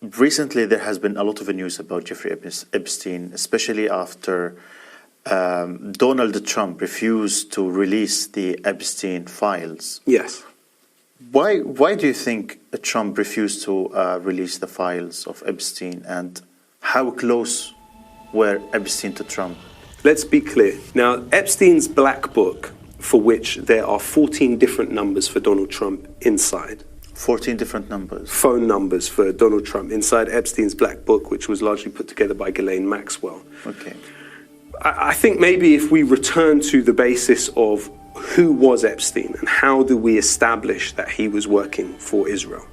recently there has been a lot of news about Jeffrey Epstein, especially after Donald Trump refused to release the Epstein files. Yes. Why do you think Trump refused to release the files of Epstein, and how close were Epstein to Trump? Let's be clear. Now, Epstein's black book, for which there are 14 different numbers for Donald Trump inside. 14 different numbers. Phone numbers for Donald Trump inside Epstein's black book, which was largely put together by Ghislaine Maxwell. Okay. I think maybe if we return to the basis of who was Epstein and how do we establish that he was working for Israel,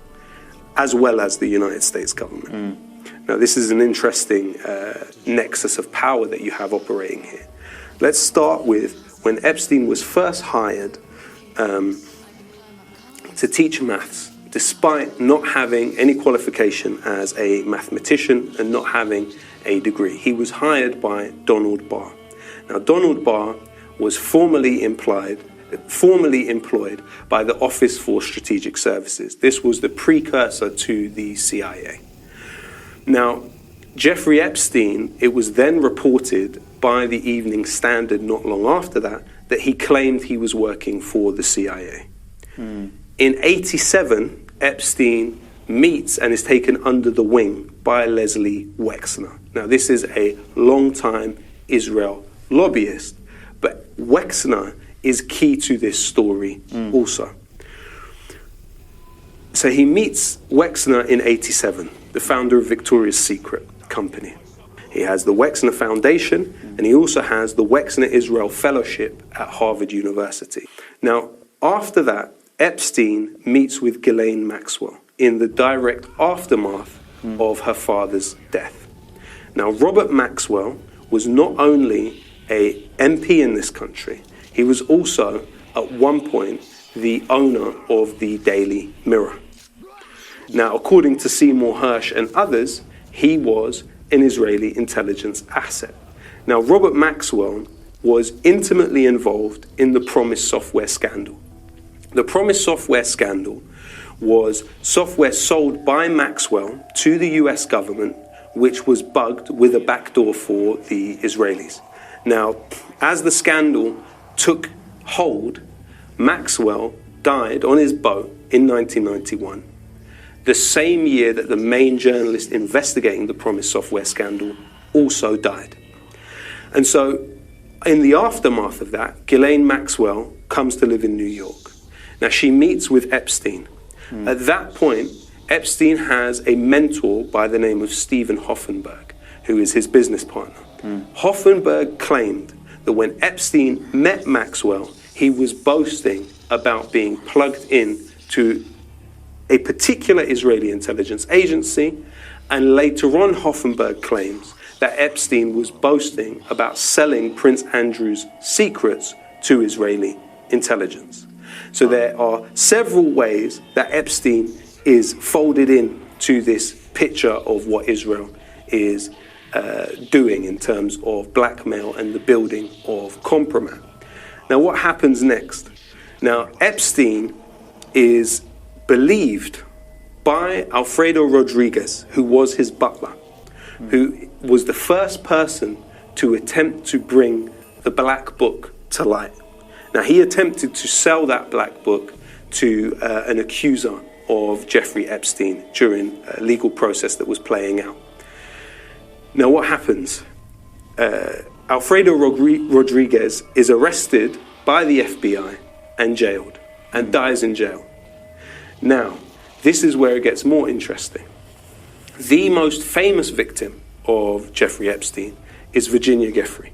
as well as the United States government. Now, this is an interesting nexus of power that you have operating here. Let's start with when Epstein was first hired to teach maths, despite not having any qualification as a mathematician and not having a degree. He was hired by Donald Barr. Now, Donald Barr was formerly employed by the Office for Strategic Services. This was the precursor to the CIA. Now, Jeffrey Epstein, it was then reported by the Evening Standard not long after that he claimed he was working for the CIA. In 1987, Epstein meets and is taken under the wing by Leslie Wexner. Now, this is a long-time Israel lobbyist, but Wexner is key to this story also. So he meets Wexner in 1987, the founder of Victoria's Secret company. He has the Wexner Foundation, and he also has the Wexner Israel Fellowship at Harvard University. Now, after that, Epstein meets with Ghislaine Maxwell in the direct aftermath of her father's death. Now, Robert Maxwell was not only a MP in this country, he was also, at one point, the owner of the Daily Mirror. Now, according to Seymour Hersh and others, he was an Israeli intelligence asset. Now, Robert Maxwell was intimately involved in the Promise software scandal. The Promise software scandal was software sold by Maxwell to the US government, which was bugged with a backdoor for the Israelis. Now, as the scandal took hold, Maxwell died on his boat in 1991, the same year that the main journalist investigating the Promise software scandal also died. And so, in the aftermath of that, Ghislaine Maxwell comes to live in New York. Now, she meets with Epstein. At that point, Epstein has a mentor by the name of Stephen Hoffenberg, who is his business partner. Hoffenberg claimed that when Epstein met Maxwell, he was boasting about being plugged in to a particular Israeli intelligence agency, and later on Hoffenberg claims that Epstein was boasting about selling Prince Andrew's secrets to Israeli intelligence. So there are several ways that Epstein is folded in to this picture of what Israel is doing in terms of blackmail and the building of compromise. Now, what happens next? Now, Epstein is believed by Alfredo Rodriguez, who was his butler, who was the first person to attempt to bring the Black Book to light. Now, he attempted to sell that Black Book to an accuser of Jeffrey Epstein during a legal process that was playing out. Now, what happens? Alfredo Rodriguez is arrested by the FBI and jailed, and dies in jail. Now, this is where it gets more interesting. The most famous victim of Jeffrey Epstein is Virginia Giuffre.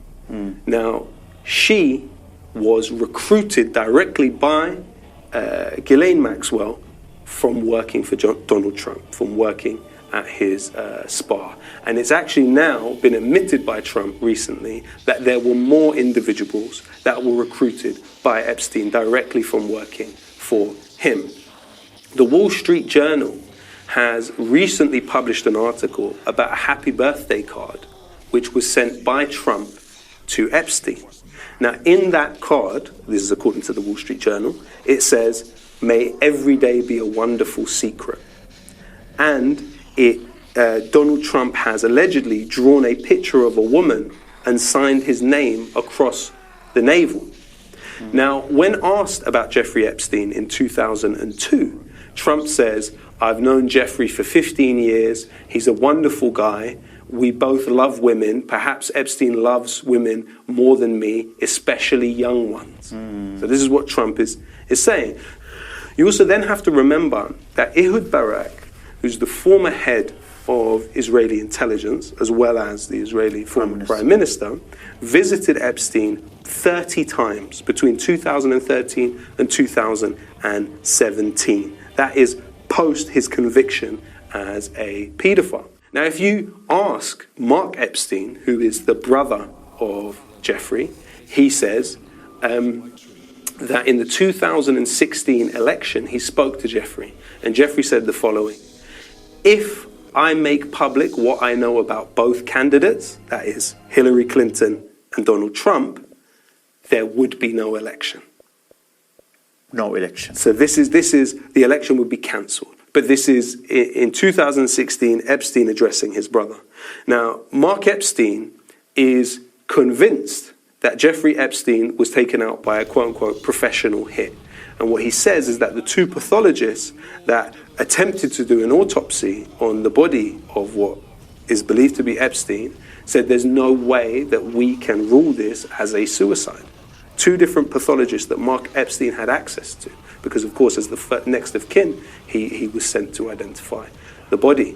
Now, she was recruited directly by Ghislaine Maxwell from working for Donald Trump, from working at his spa. And it's actually now been admitted by Trump recently that there were more individuals that were recruited by Epstein directly from working for him. The Wall Street Journal has recently published an article about a happy birthday card which was sent by Trump to Epstein. Now, in that card, this is according to the Wall Street Journal, it says, "May every day be a wonderful secret." And it Donald Trump has allegedly drawn a picture of a woman and signed his name across the navel. Now, when asked about Jeffrey Epstein in 2002, Trump says, "I've known Jeffrey for 15 years. He's a wonderful guy. We both love women. Perhaps Epstein loves women more than me, especially young ones." So this is what Trump is saying. You also then have to remember that Ehud Barak, who's the former head of Israeli intelligence, as well as the Israeli former prime minister, visited Epstein 30 times between 2013 and 2017. That is post his conviction as a paedophile. Now, if you ask Mark Epstein, who is the brother of Jeffrey, he says that in the 2016 election, he spoke to Jeffrey, and Jeffrey said the following: "If I make public what I know about both candidates, that is Hillary Clinton and Donald Trump, there would be no election." No election. So this is the election would be cancelled. But this is in 2016, Epstein addressing his brother. Now, Mark Epstein is convinced that Jeffrey Epstein was taken out by a quote-unquote professional hit. And what he says is that the two pathologists that attempted to do an autopsy on the body of what is believed to be Epstein said there's no way that we can rule this as a suicide. Two different pathologists that Mark Epstein had access to, because of course as the next of kin, he was sent to identify the body.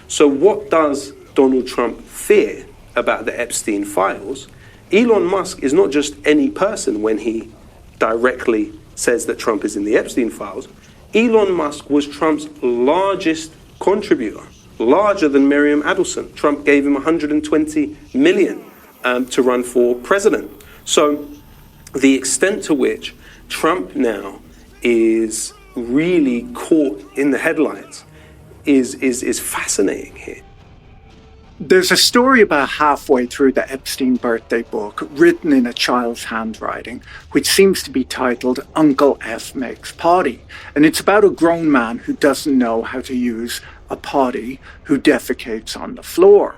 So what does Donald Trump fear about the Epstein files? Elon Musk is not just any person when he directly says that Trump is in the Epstein files. Elon Musk was Trump's largest contributor, larger than Miriam Adelson. Trump gave him $120 million to run for president. So the extent to which Trump now is really caught in the headlights is fascinating here. There's a story about halfway through the Epstein birthday book, written in a child's handwriting, which seems to be titled Uncle F Makes Potty. And it's about a grown man who doesn't know how to use a potty, who defecates on the floor.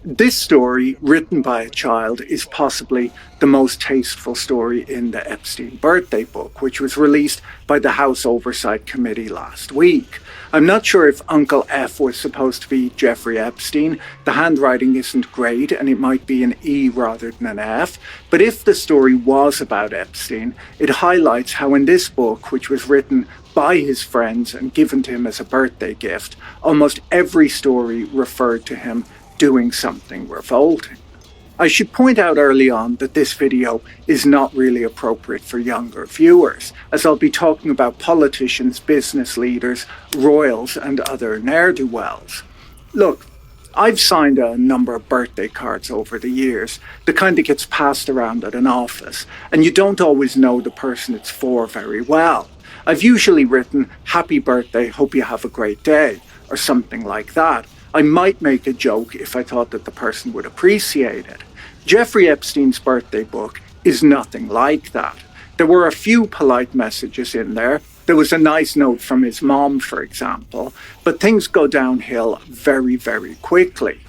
This story, written by a child, is possibly the most tasteful story in the Epstein birthday book, which was released by the House Oversight Committee last week. I'm not sure if Uncle F was supposed to be Jeffrey Epstein. The handwriting isn't great, and it might be an E rather than an F. But if the story was about Epstein, it highlights how in this book, which was written by his friends and given to him as a birthday gift, almost every story referred to him doing something revolting. I should point out early on that this video is not really appropriate for younger viewers, as I'll be talking about politicians, business leaders, royals, and other ne'er-do-wells. Look, I've signed a number of birthday cards over the years, the kind that gets passed around at an office, and you don't always know the person it's for very well. I've usually written, "Happy birthday, hope you have a great day," or something like that. I might make a joke if I thought that the person would appreciate it. Jeffrey Epstein's birthday book is nothing like that. There were a few polite messages in there. There was a nice note from his mom, for example, but things go downhill very, very quickly.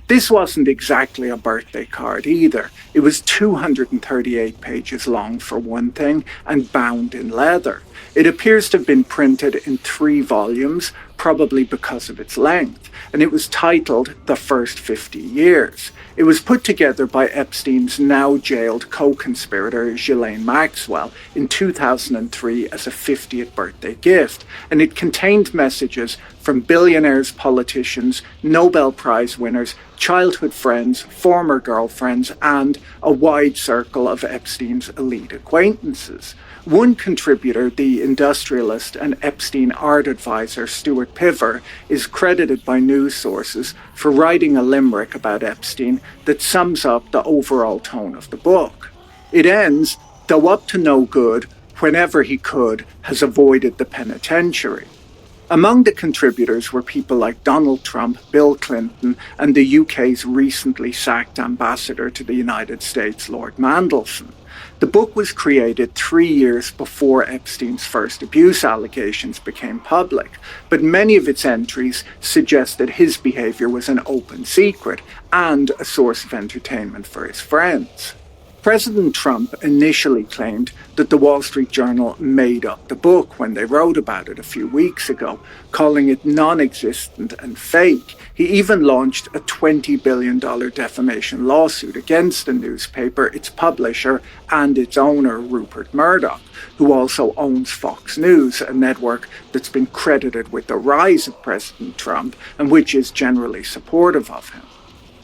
This wasn't exactly a birthday card either. It was 238 pages long for one thing, and bound in leather. It appears to have been printed in 3 volumes, probably because of its length, and it was titled The First 50 Years. It was put together by Epstein's now jailed co-conspirator Ghislaine Maxwell in 2003 as a 50th birthday gift, and it contained messages from billionaires, politicians, Nobel Prize winners, childhood friends, former girlfriends, and a wide circle of Epstein's elite acquaintances. One contributor, the industrialist and Epstein art advisor Stuart Piver, is credited by news sources for writing a limerick about Epstein that sums up the overall tone of the book. It ends, "Though up to no good, whenever he could, has avoided the penitentiary." Among the contributors were people like Donald Trump, Bill Clinton, and the UK's recently sacked ambassador to the United States, Lord Mandelson. The book was created 3 years before Epstein's first abuse allegations became public, but many of its entries suggest that his behaviour was an open secret and a source of entertainment for his friends. President Trump initially claimed that the Wall Street Journal made up the book when they wrote about it a few weeks ago, calling it non-existent and fake. He even launched a $20 billion defamation lawsuit against the newspaper, its publisher, and its owner, Rupert Murdoch, who also owns Fox News, a network that's been credited with the rise of President Trump and which is generally supportive of him.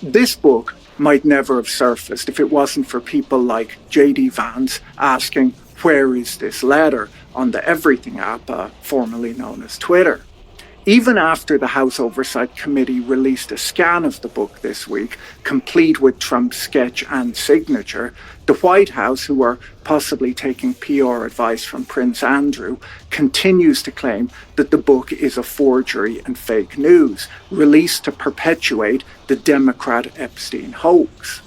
This book might never have surfaced if it wasn't for people like J.D. Vance asking, "Where is this letter?" on the Everything app, formerly known as Twitter. Even after the House Oversight Committee released a scan of the book this week, complete with Trump's sketch and signature, the White House, who are possibly taking PR advice from Prince Andrew, continues to claim that the book is a forgery and fake news, released to perpetuate the Democrat Epstein hoax.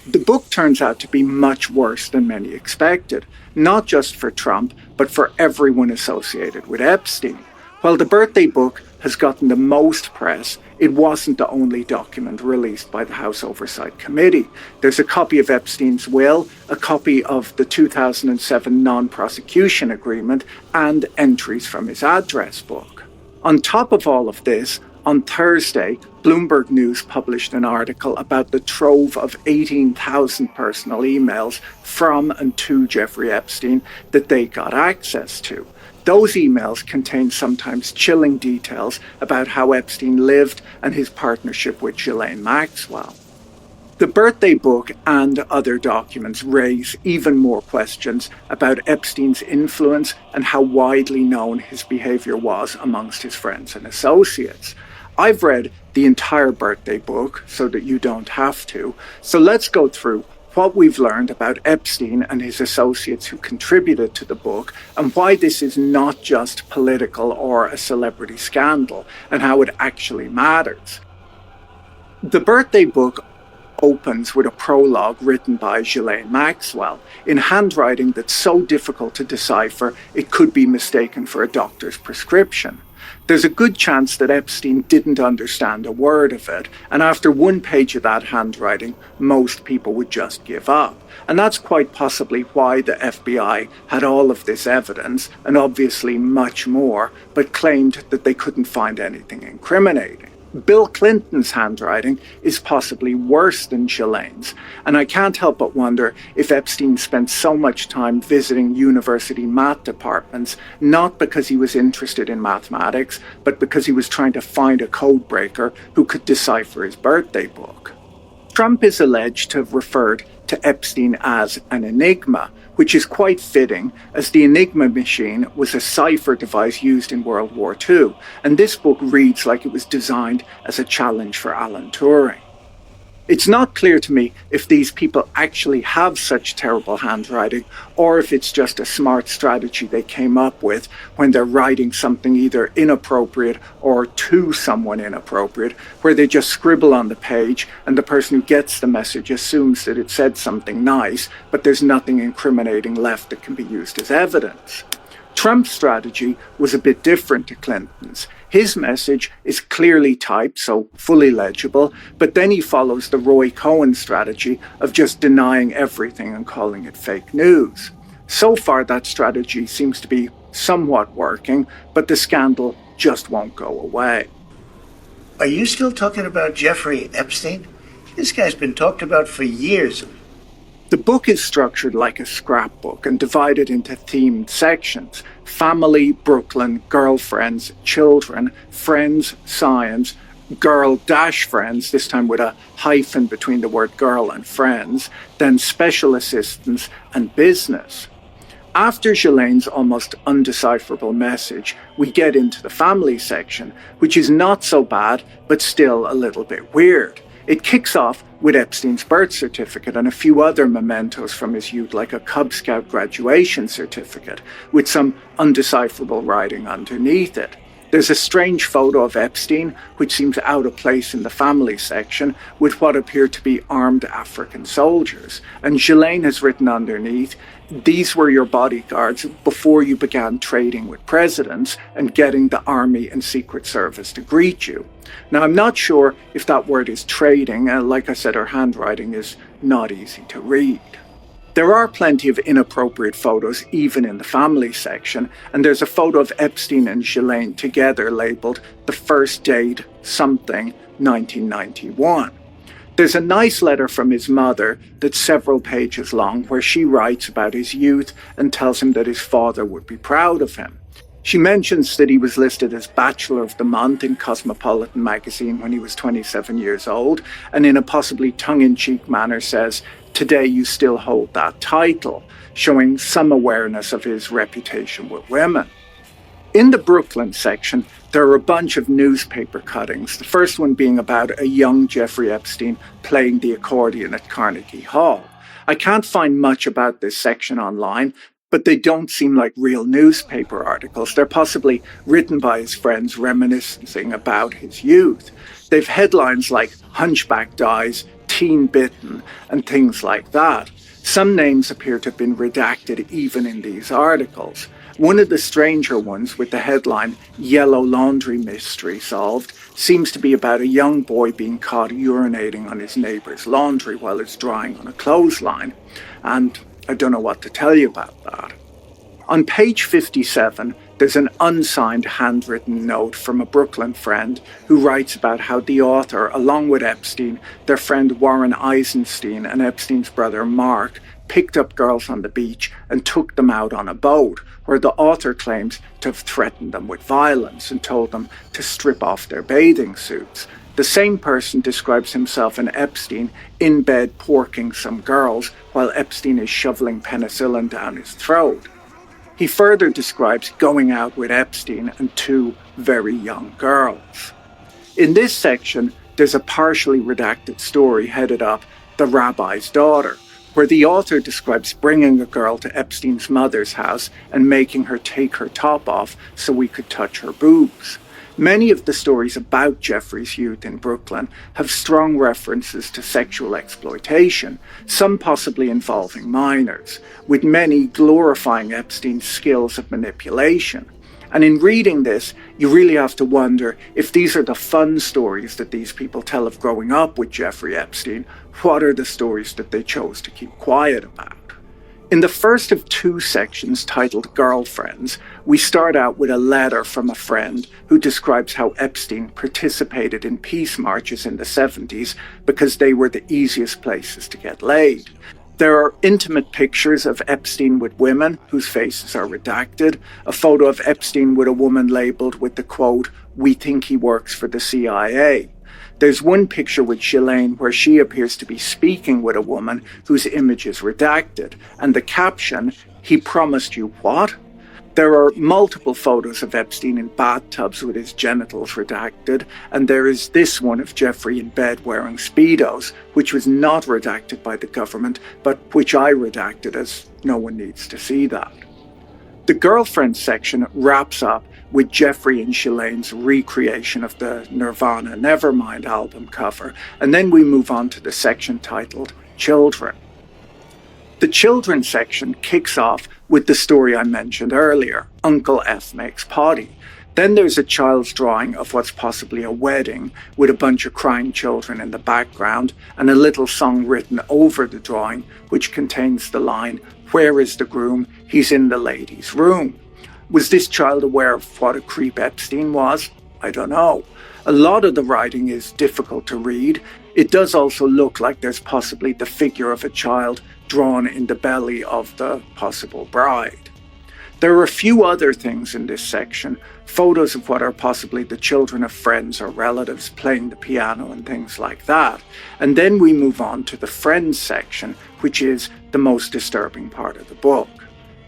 The book turns out to be much worse than many expected, not just for Trump, but for everyone associated with Epstein. While the birthday book has gotten the most press, it wasn't the only document released by the House Oversight Committee. There's a copy of Epstein's will, a copy of the 2007 non-prosecution agreement, and entries from his address book. On top of all of this, on Thursday, Bloomberg News published an article about the trove of 18,000 personal emails from and to Jeffrey Epstein that they got access to. Those emails contain sometimes chilling details about how Epstein lived and his partnership with Ghislaine Maxwell. The birthday book and other documents raise even more questions about Epstein's influence and how widely known his behaviour was amongst his friends and associates. I've read the entire birthday book so that you don't have to, so let's go through what we've learned about Epstein and his associates who contributed to the book, and why this is not just political or a celebrity scandal, and how it actually matters. The birthday book opens with a prologue written by Ghislaine Maxwell in handwriting that's so difficult to decipher it could be mistaken for a doctor's prescription. There's a good chance that Epstein didn't understand a word of it, and after one page of that handwriting, most people would just give up. And that's quite possibly why the FBI had all of this evidence, and obviously much more, but claimed that they couldn't find anything incriminating. Bill Clinton's handwriting is possibly worse than Ghislaine's, and I can't help but wonder if Epstein spent so much time visiting university math departments, not because he was interested in mathematics, but because he was trying to find a code breaker who could decipher his birthday book. Trump is alleged to have referred to Epstein as an enigma, which is quite fitting, as the Enigma machine was a cipher device used in World War II, and this book reads like it was designed as a challenge for Alan Turing. It's not clear to me if these people actually have such terrible handwriting, or if it's just a smart strategy they came up with when they're writing something either inappropriate or to someone inappropriate, where they just scribble on the page and the person who gets the message assumes that it said something nice, but there's nothing incriminating left that can be used as evidence. Trump's strategy was a bit different to Clinton's. His message is clearly typed, so fully legible, but then he follows the Roy Cohn strategy of just denying everything and calling it fake news. So far, that strategy seems to be somewhat working, but the scandal just won't go away. Are you still talking about Jeffrey Epstein? This guy's been talked about for years. The book is structured like a scrapbook and divided into themed sections: family, Brooklyn, girlfriends, children, friends, science, girl-friends, this time with a hyphen between the word girl and friends, then special assistants and business. After Ghislaine's almost undecipherable message, we get into the family section, which is not so bad, but still a little bit weird. It kicks off with Epstein's birth certificate and a few other mementos from his youth, like a Cub Scout graduation certificate, with some undecipherable writing underneath it. There's a strange photo of Epstein, which seems out of place in the family section, with what appear to be armed African soldiers. And Ghislaine has written underneath, "These were your bodyguards before you began trading with presidents and getting the army and secret service to greet you." Now, I'm not sure if that word is trading. Like I said, her handwriting is not easy to read. There are plenty of inappropriate photos even in the family section, and there's a photo of Epstein and Ghislaine together labelled "The First Date Something 1991. There's a nice letter from his mother that's several pages long where she writes about his youth and tells him that his father would be proud of him. She mentions that he was listed as Bachelor of the Month in Cosmopolitan magazine when he was 27 years old, and in a possibly tongue-in-cheek manner says, "Today you still hold that title," showing some awareness of his reputation with women. In the Brooklyn section, there are a bunch of newspaper cuttings, the first one being about a young Jeffrey Epstein playing the accordion at Carnegie Hall. I can't find much about this section online, but they don't seem like real newspaper articles. They're possibly written by his friends reminiscing about his youth. They've headlines like "Hunchback Dies," "Teen Bitten," and things like that. Some names appear to have been redacted even in these articles. One of the stranger ones, with the headline "Yellow Laundry Mystery Solved," seems to be about a young boy being caught urinating on his neighbour's laundry while it's drying on a clothesline. And I don't know what to tell you about that. On page 57, there's an unsigned handwritten note from a Brooklyn friend who writes about how the author, along with Epstein, their friend Warren Eisenstein and Epstein's brother Mark, picked up girls on the beach and took them out on a boat, where the author claims to have threatened them with violence and told them to strip off their bathing suits. The same person describes himself and Epstein in bed porking some girls while Epstein is shoveling penicillin down his throat. He further describes going out with Epstein and two very young girls. In this section, there's a partially redacted story headed up "The Rabbi's Daughter," where the author describes bringing a girl to Epstein's mother's house and making her take her top off so we could touch her boobs. Many of the stories about Jeffrey's youth in Brooklyn have strong references to sexual exploitation, some possibly involving minors, with many glorifying Epstein's skills of manipulation. And in reading this, you really have to wonder if these are the fun stories that these people tell of growing up with Jeffrey Epstein. What are the stories that they chose to keep quiet about? In the first of two sections titled "Girlfriends," we start out with a letter from a friend who describes how Epstein participated in peace marches in the 70s because they were the easiest places to get laid. There are intimate pictures of Epstein with women whose faces are redacted, a photo of Epstein with a woman labelled with the quote, "We think he works for the CIA." There's one picture with Ghislaine where she appears to be speaking with a woman whose image is redacted, and the caption, "He promised you what?" There are multiple photos of Epstein in bathtubs with his genitals redacted, and there is this one of Jeffrey in bed wearing Speedos, which was not redacted by the government, but which I redacted as no one needs to see that. The girlfriend section wraps up with Jeffrey and Ghislaine's recreation of the Nirvana Nevermind album cover, and then we move on to the section titled Children. The children section kicks off with the story I mentioned earlier, Uncle F Makes Potty. Then there's a child's drawing of what's possibly a wedding with a bunch of crying children in the background and a little song written over the drawing which contains the line, "Where is the groom? He's in the ladies' room." Was this child aware of what a creep Epstein was? I don't know. A lot of the writing is difficult to read. It does also look like there's possibly the figure of a child drawn in the belly of the possible bride. There are a few other things in this section, photos of what are possibly the children of friends or relatives playing the piano and things like that. And then we move on to the friends section, which is the most disturbing part of the book.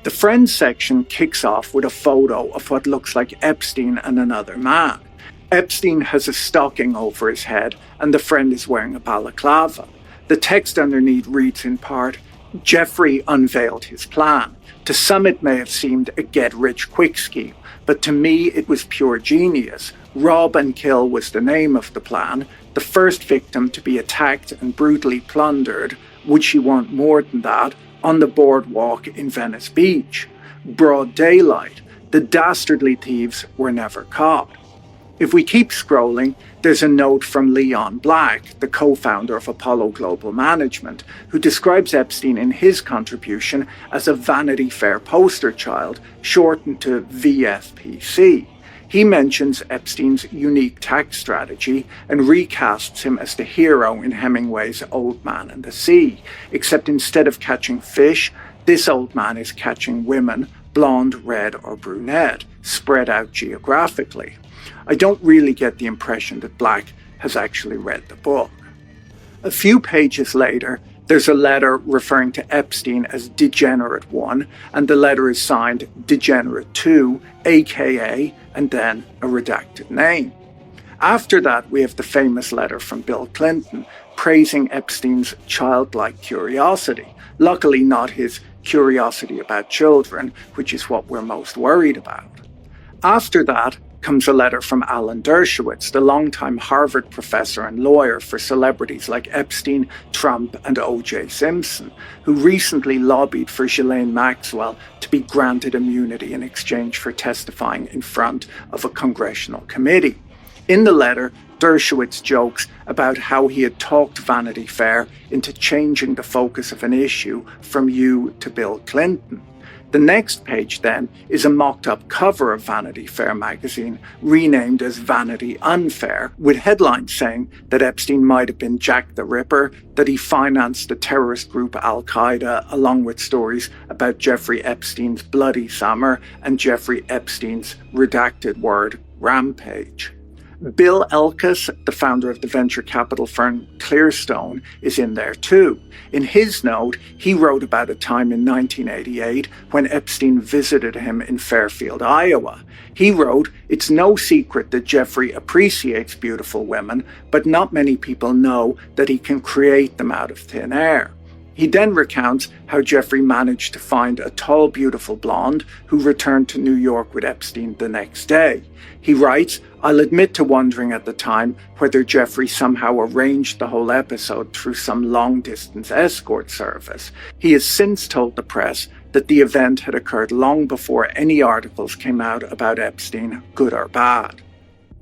The friends section kicks off with a photo of what looks like Epstein and another man. Epstein has a stocking over his head and the friend is wearing a balaclava. The text underneath reads in part, "Jeffrey unveiled his plan. To some it may have seemed a get-rich-quick scheme, but to me it was pure genius. Rob and kill was the name of the plan. The first victim to be attacked and brutally plundered, would she want more than that, on the boardwalk in Venice Beach. Broad daylight. The dastardly thieves were never caught. If we keep scrolling, there's a note from Leon Black, the co-founder of Apollo Global Management, who describes Epstein in his contribution as a Vanity Fair poster child, shortened to VFPC. He mentions Epstein's unique tax strategy and recasts him as the hero in Hemingway's Old Man and the Sea, except instead of catching fish, this old man is catching women, blonde, red or brunette, spread out geographically. I don't really get the impression that Black has actually read the book. A few pages later, there's a letter referring to Epstein as Degenerate 1, and the letter is signed Degenerate 2, aka, and then a redacted name. After that, we have the famous letter from Bill Clinton, praising Epstein's childlike curiosity. Luckily not his curiosity about children, which is what we're most worried about. After that comes a letter from Alan Dershowitz, the longtime Harvard professor and lawyer for celebrities like Epstein, Trump, and O.J. Simpson, who recently lobbied for Ghislaine Maxwell to be granted immunity in exchange for testifying in front of a congressional committee. In the letter, Dershowitz jokes about how he had talked Vanity Fair into changing the focus of an issue from you to Bill Clinton. The next page then is a mocked-up cover of Vanity Fair magazine, renamed as Vanity Unfair, with headlines saying that Epstein might have been Jack the Ripper, that he financed the terrorist group Al-Qaeda, along with stories about Jeffrey Epstein's bloody summer and Jeffrey Epstein's redacted word, rampage. Bill Elkus, the founder of the venture capital firm Clearstone, is in there too. In his note, he wrote about a time in 1988 when Epstein visited him in Fairfield, Iowa. He wrote, "It's no secret that Jeffrey appreciates beautiful women, but not many people know that he can create them out of thin air." He then recounts how Jeffrey managed to find a tall, beautiful blonde who returned to New York with Epstein the next day. He writes, "I'll admit to wondering at the time whether Jeffrey somehow arranged the whole episode through some long-distance escort service. He has since told the press that the event had occurred long before any articles came out about Epstein, good or bad."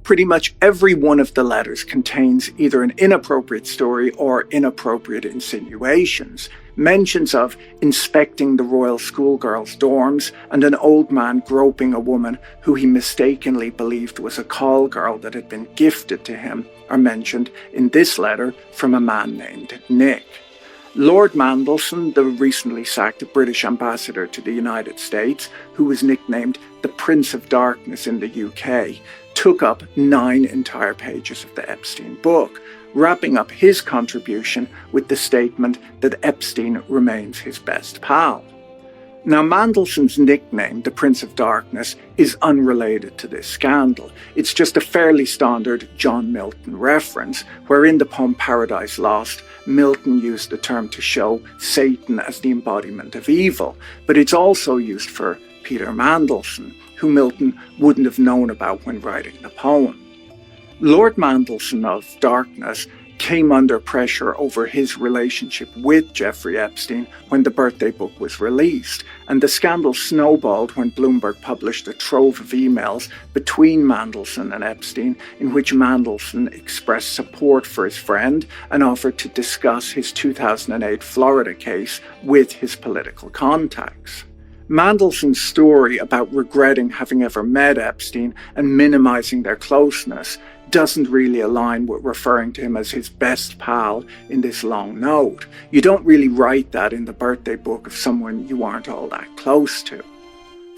Pretty much every one of the letters contains either an inappropriate story or inappropriate insinuations, mentions of inspecting the royal schoolgirls' dorms and an old man groping a woman who he mistakenly believed was a call girl that had been gifted to him are mentioned in this letter from a man named Nick. Lord Mandelson, the recently sacked British ambassador to the United States, who was nicknamed the Prince of Darkness in the UK, took up 9 entire pages of the Epstein book, wrapping up his contribution with the statement that Epstein remains his best pal. Now, Mandelson's nickname, the Prince of Darkness, is unrelated to this scandal. It's just a fairly standard John Milton reference, where in the poem Paradise Lost, Milton used the term to show Satan as the embodiment of evil, but it's also used for Peter Mandelson, who Milton wouldn't have known about when writing the poem. Lord Mandelson of Darkness came under pressure over his relationship with Jeffrey Epstein when the birthday book was released, and the scandal snowballed when Bloomberg published a trove of emails between Mandelson and Epstein in which Mandelson expressed support for his friend and offered to discuss his 2008 Florida case with his political contacts. Mandelson's story about regretting having ever met Epstein and minimizing their closeness doesn't really align with referring to him as his best pal in this long note. You don't really write that in the birthday book of someone you aren't all that close to.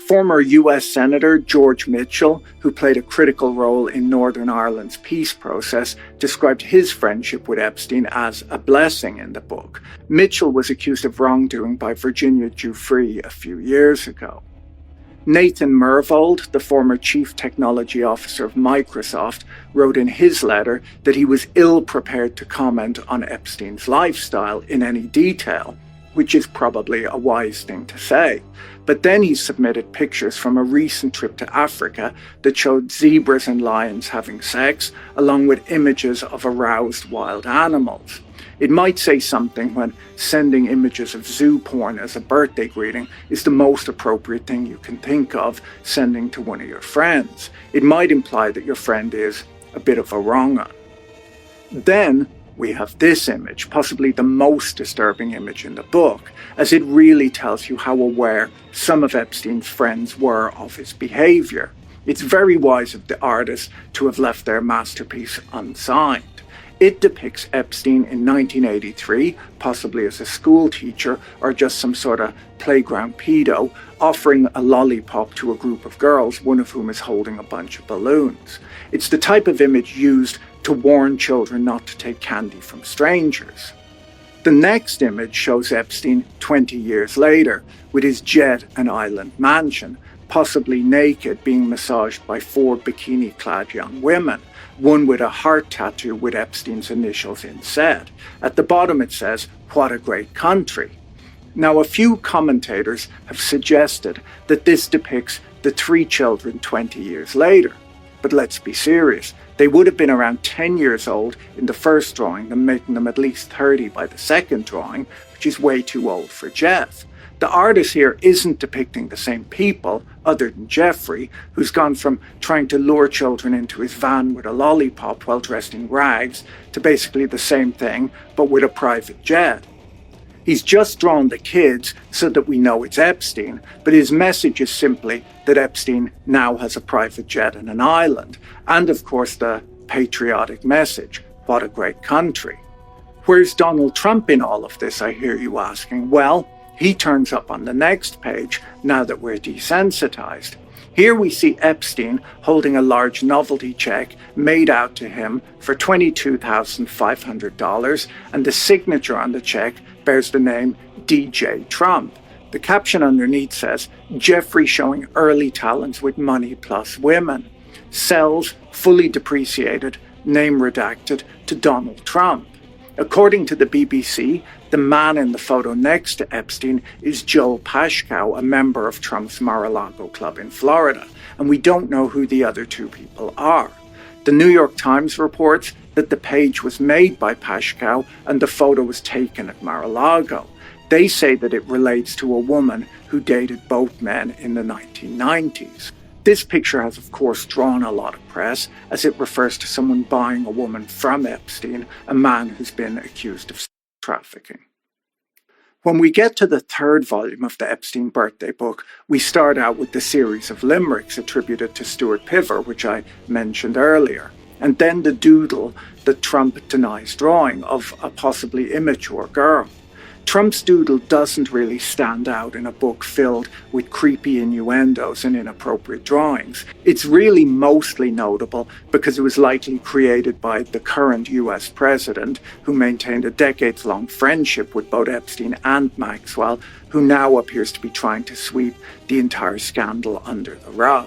Former US Senator George Mitchell, who played a critical role in Northern Ireland's peace process, described his friendship with Epstein as a blessing in the book. Mitchell was accused of wrongdoing by Virginia Giuffre a few years ago. Nathan Myhrvold, the former chief technology officer of Microsoft, wrote in his letter that he was ill-prepared to comment on Epstein's lifestyle in any detail, which is probably a wise thing to say. But then he submitted pictures from a recent trip to Africa that showed zebras and lions having sex, along with images of aroused wild animals. It might say something when sending images of zoo porn as a birthday greeting is the most appropriate thing you can think of sending to one of your friends. It might imply that your friend is a bit of a wrong-un. Then we have this image, possibly the most disturbing image in the book, as it really tells you how aware some of Epstein's friends were of his behaviour. It's very wise of the artist to have left their masterpiece unsigned. It depicts Epstein in 1983, possibly as a school teacher or just some sort of playground pedo, offering a lollipop to a group of girls, one of whom is holding a bunch of balloons. It's the type of image used to warn children not to take candy from strangers. The next image shows Epstein 20 years later with his jet and island mansion, possibly naked, being massaged by 4 bikini-clad young women, one with a heart tattoo with Epstein's initials inset. At the bottom it says, "What a great country." Now, a few commentators have suggested that this depicts the 3 children 20 years later. But let's be serious. They would have been around 10 years old in the first drawing, and making them at least 30 by the second drawing, which is way too old for Jeff. The artist here isn't depicting the same people, other than Jeffrey, who's gone from trying to lure children into his van with a lollipop while dressed in rags to basically the same thing, but with a private jet. He's just drawn the kids so that we know it's Epstein, but his message is simply that Epstein now has a private jet and an island, and of course the patriotic message, what a great country. Where's Donald Trump in all of this, I hear you asking? Well, he turns up on the next page now that we're desensitized. Here we see Epstein holding a large novelty check made out to him for $22,500, and the signature on the check bears the name DJ Trump. The caption underneath says, "Jeffrey showing early talents with money plus women. Sells, fully depreciated, name redacted, to Donald Trump." According to the BBC, the man in the photo next to Epstein is Joel Pashkow, a member of Trump's Mar-a-Lago club in Florida, and we don't know who the other 2 people are. The New York Times reports that the page was made by Pashkow and the photo was taken at Mar-a-Lago. They say that it relates to a woman who dated both men in the 1990s. This picture has, of course, drawn a lot of press, as it refers to someone buying a woman from Epstein, a man who's been accused of trafficking. When we get to the 3rd volume of the Epstein birthday book, we start out with the series of limericks attributed to Stuart Piver, which I mentioned earlier, and then the doodle that Trump denies drawing of a possibly immature girl. Trump's doodle doesn't really stand out in a book filled with creepy innuendos and inappropriate drawings. It's really mostly notable because it was likely created by the current US president, who maintained a decades-long friendship with both Epstein and Maxwell, who now appears to be trying to sweep the entire scandal under the rug.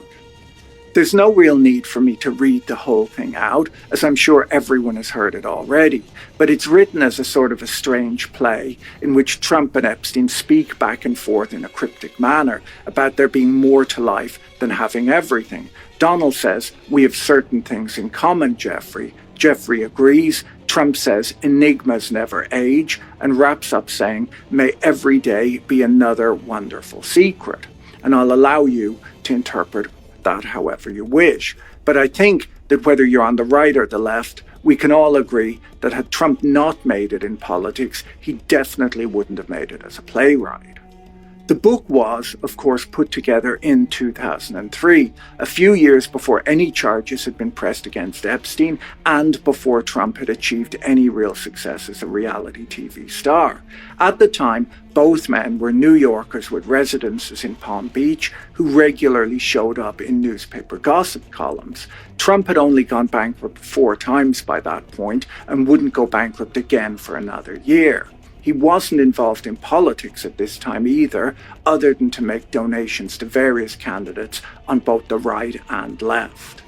There's no real need for me to read the whole thing out, as I'm sure everyone has heard it already, but it's written as a sort of a strange play in which Trump and Epstein speak back and forth in a cryptic manner about there being more to life than having everything. Donald says, "We have certain things in common, Jeffrey." Jeffrey agrees. Trump says, "Enigmas never age," and wraps up saying, "May every day be another wonderful secret." And I'll allow you to interpret that however you wish. But I think that whether you're on the right or the left, we can all agree that had Trump not made it in politics, he definitely wouldn't have made it as a playwright. The book was, of course, put together in 2003, a few years before any charges had been pressed against Epstein and before Trump had achieved any real success as a reality TV star. At the time, both men were New Yorkers with residences in Palm Beach who regularly showed up in newspaper gossip columns. Trump had only gone bankrupt 4 times by that point and wouldn't go bankrupt again for another year. He wasn't involved in politics at this time either, other than to make donations to various candidates on both the right and left.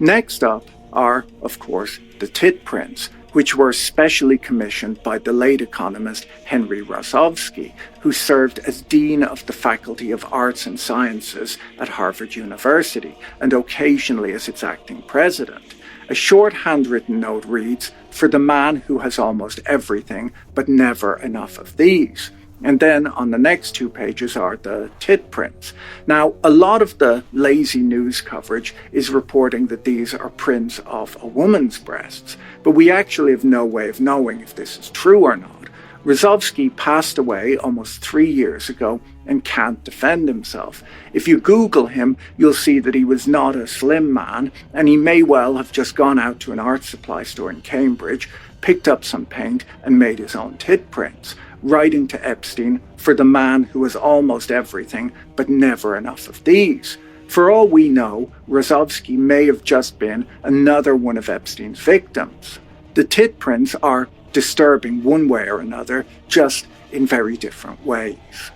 Next up are, of course, the tit prints, which were specially commissioned by the late economist Henry Rosovsky, who served as Dean of the Faculty of Arts and Sciences at Harvard University and occasionally as its acting president. A short handwritten note reads, "For the man who has almost everything, but never enough of these." And then on the next 2 pages are the tit prints. Now, a lot of the lazy news coverage is reporting that these are prints of a woman's breasts, but we actually have no way of knowing if this is true or not. Rosovsky passed away almost 3 years ago and can't defend himself. If you Google him, you'll see that he was not a slim man, and he may well have just gone out to an art supply store in Cambridge, picked up some paint and made his own tit prints, writing to Epstein, "For the man who has almost everything, but never enough of these." For all we know, Rosovsky may have just been another one of Epstein's victims. The tit prints are disturbing one way or another, just in very different ways.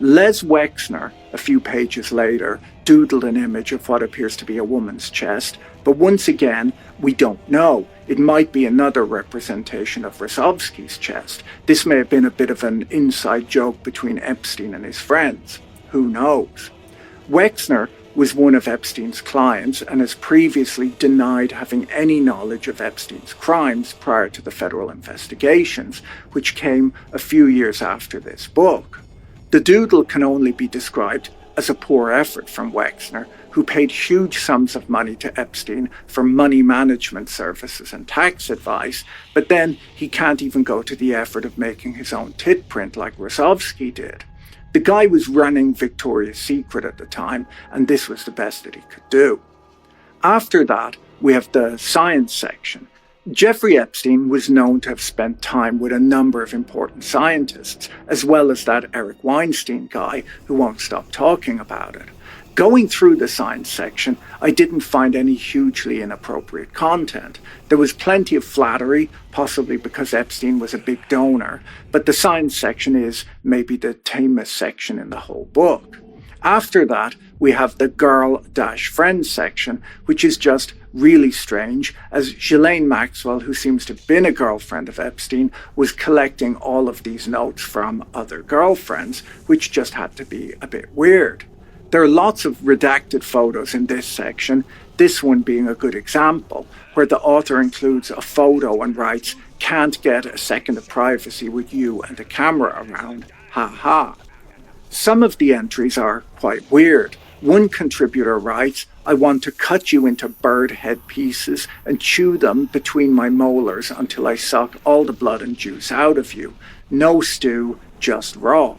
Les Wexner, a few pages later, doodled an image of what appears to be a woman's chest, but once again, we don't know. It might be another representation of Rosovsky's chest. This may have been a bit of an inside joke between Epstein and his friends. Who knows? Wexner was one of Epstein's clients and has previously denied having any knowledge of Epstein's crimes prior to the federal investigations, which came a few years after this book. The doodle can only be described as a poor effort from Wexner, who paid huge sums of money to Epstein for money management services and tax advice, but then he can't even go to the effort of making his own tit print like Rosovsky did. The guy was running Victoria's Secret at the time, and this was the best that he could do. After that, we have the science section. Jeffrey Epstein was known to have spent time with a number of important scientists, as well as that Eric Weinstein guy who won't stop talking about it. Going through the science section, I didn't find any hugely inappropriate content. There was plenty of flattery, possibly because Epstein was a big donor, but the science section is maybe the tamest section in the whole book. After that, we have the girl-friend section, which is just really strange, as Ghislaine Maxwell, who seems to have been a girlfriend of Epstein, was collecting all of these notes from other girlfriends, which just had to be a bit weird. There are lots of redacted photos in this section, this one being a good example, where the author includes a photo and writes, "Can't get a second of privacy with you and the camera around, ha ha." Some of the entries are quite weird. One contributor writes, "I want to cut you into bird head pieces and chew them between my molars until I suck all the blood and juice out of you. No stew, just raw."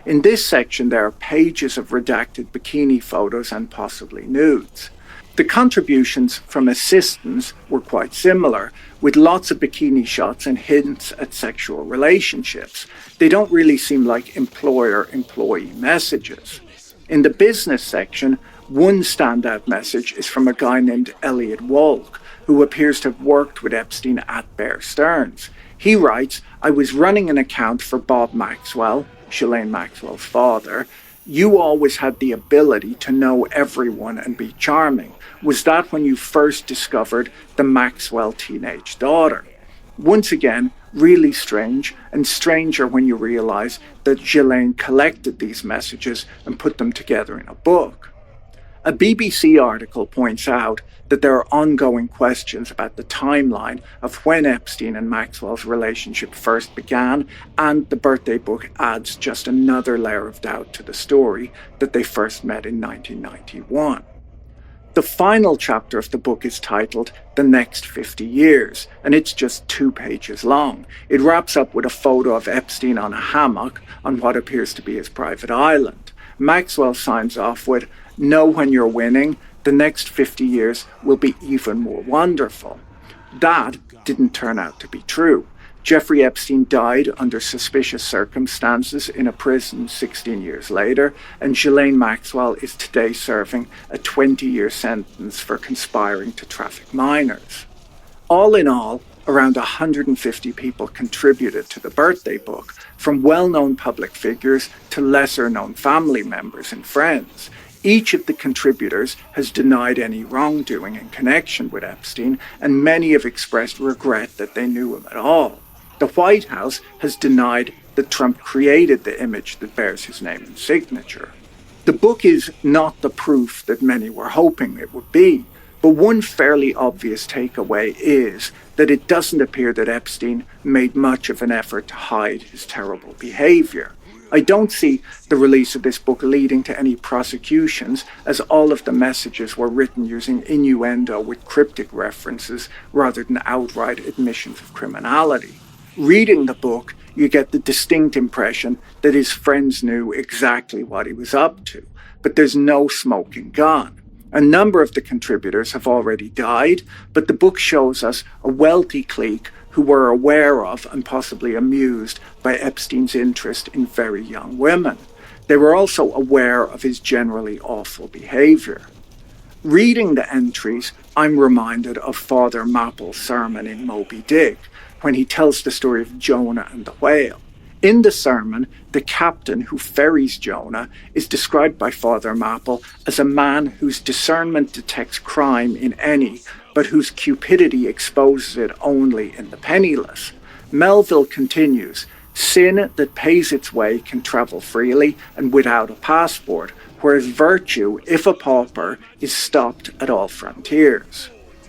In this section, there are pages of redacted bikini photos and possibly nudes. The contributions from assistants were quite similar, with lots of bikini shots and hints at sexual relationships. They don't really seem like employer-employee messages. In the business section, one standout message is from a guy named Elliot Wolk, who appears to have worked with Epstein at Bear Stearns. He writes, "I was running an account for Bob Maxwell," Ghislaine Maxwell's father. "You always had the ability to know everyone and be charming. Was that when you first discovered the Maxwell teenage daughter?" Once again, really strange, and stranger when you realize that Ghislaine collected these messages and put them together in a book. A BBC article points out that there are ongoing questions about the timeline of when Epstein and Maxwell's relationship first began, and the birthday book adds just another layer of doubt to the story that they first met in 1991. The final chapter of the book is titled The Next 50 Years, and it's just 2 pages long. It wraps up with a photo of Epstein on a hammock on what appears to be his private island. Maxwell signs off with, "Know when you're winning, the next 50 years will be even more wonderful." That didn't turn out to be true. Jeffrey Epstein died under suspicious circumstances in a prison 16 years later, and Ghislaine Maxwell is today serving a 20-year sentence for conspiring to traffic minors. All in all, around 150 people contributed to the birthday book, from well-known public figures to lesser-known family members and friends. Each of the contributors has denied any wrongdoing in connection with Epstein, and many have expressed regret that they knew him at all. The White House has denied that Trump created the image that bears his name and signature. The book is not the proof that many were hoping it would be, but one fairly obvious takeaway is that it doesn't appear that Epstein made much of an effort to hide his terrible behavior. I don't see the release of this book leading to any prosecutions, as all of the messages were written using innuendo with cryptic references rather than outright admissions of criminality. Reading the book, you get the distinct impression that his friends knew exactly what he was up to, but there's no smoking gun. A number of the contributors have already died, but the book shows us a wealthy clique who were aware of and possibly amused by Epstein's interest in very young women. They were also aware of his generally awful behavior. Reading the entries, I'm reminded of Father Mapple's sermon in Moby Dick, when he tells the story of Jonah and the whale. In the sermon, the captain who ferries Jonah is described by Father Mapple as a man whose discernment detects crime in any, but whose cupidity exposes it only in the penniless. Melville continues, sin that pays its way can travel freely and without a passport, whereas virtue, if a pauper, is stopped at all frontiers.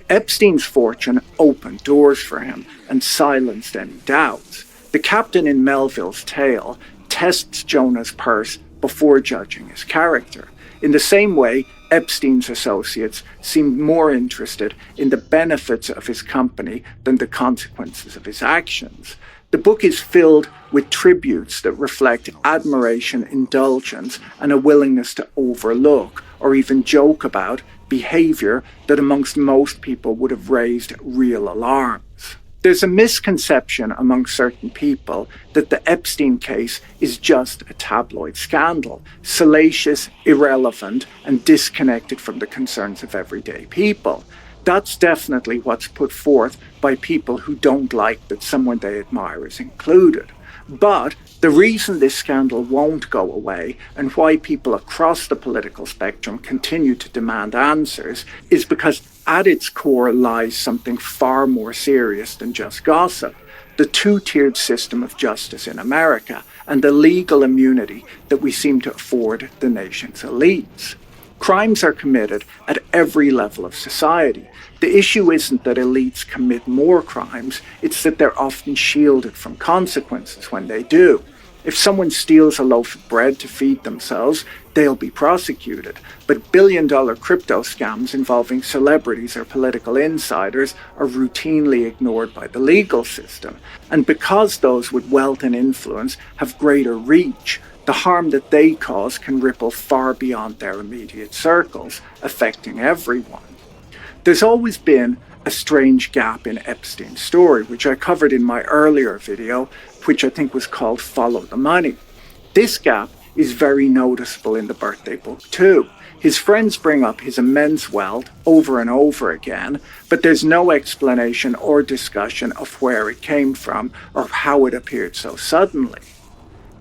Epstein's fortune opened doors for him and silenced any doubts. The captain in Melville's tale tests Jonah's purse before judging his character. In the same way, Epstein's associates seemed more interested in the benefits of his company than the consequences of his actions. The book is filled with tributes that reflect admiration, indulgence, and a willingness to overlook or even joke about behavior that amongst most people would have raised real alarms. There's a misconception among certain people that the Epstein case is just a tabloid scandal, salacious, irrelevant, and disconnected from the concerns of everyday people. That's definitely what's put forth by people who don't like that someone they admire is included. But the reason this scandal won't go away and why people across the political spectrum continue to demand answers is because at its core lies something far more serious than just gossip: the two-tiered system of justice in America and the legal immunity that we seem to afford the nation's elites. Crimes are committed at every level of society. The issue isn't that elites commit more crimes, it's that they're often shielded from consequences when they do. If someone steals a loaf of bread to feed themselves, they'll be prosecuted. But billion-dollar crypto scams involving celebrities or political insiders are routinely ignored by the legal system. And because those with wealth and influence have greater reach, the harm that they cause can ripple far beyond their immediate circles, affecting everyone. There's always been a strange gap in Epstein's story, which I covered in my earlier video, which I think was called Follow the Money. This gap is very noticeable in the birthday book too. His friends bring up his immense wealth over and over again, but there's no explanation or discussion of where it came from or how it appeared so suddenly.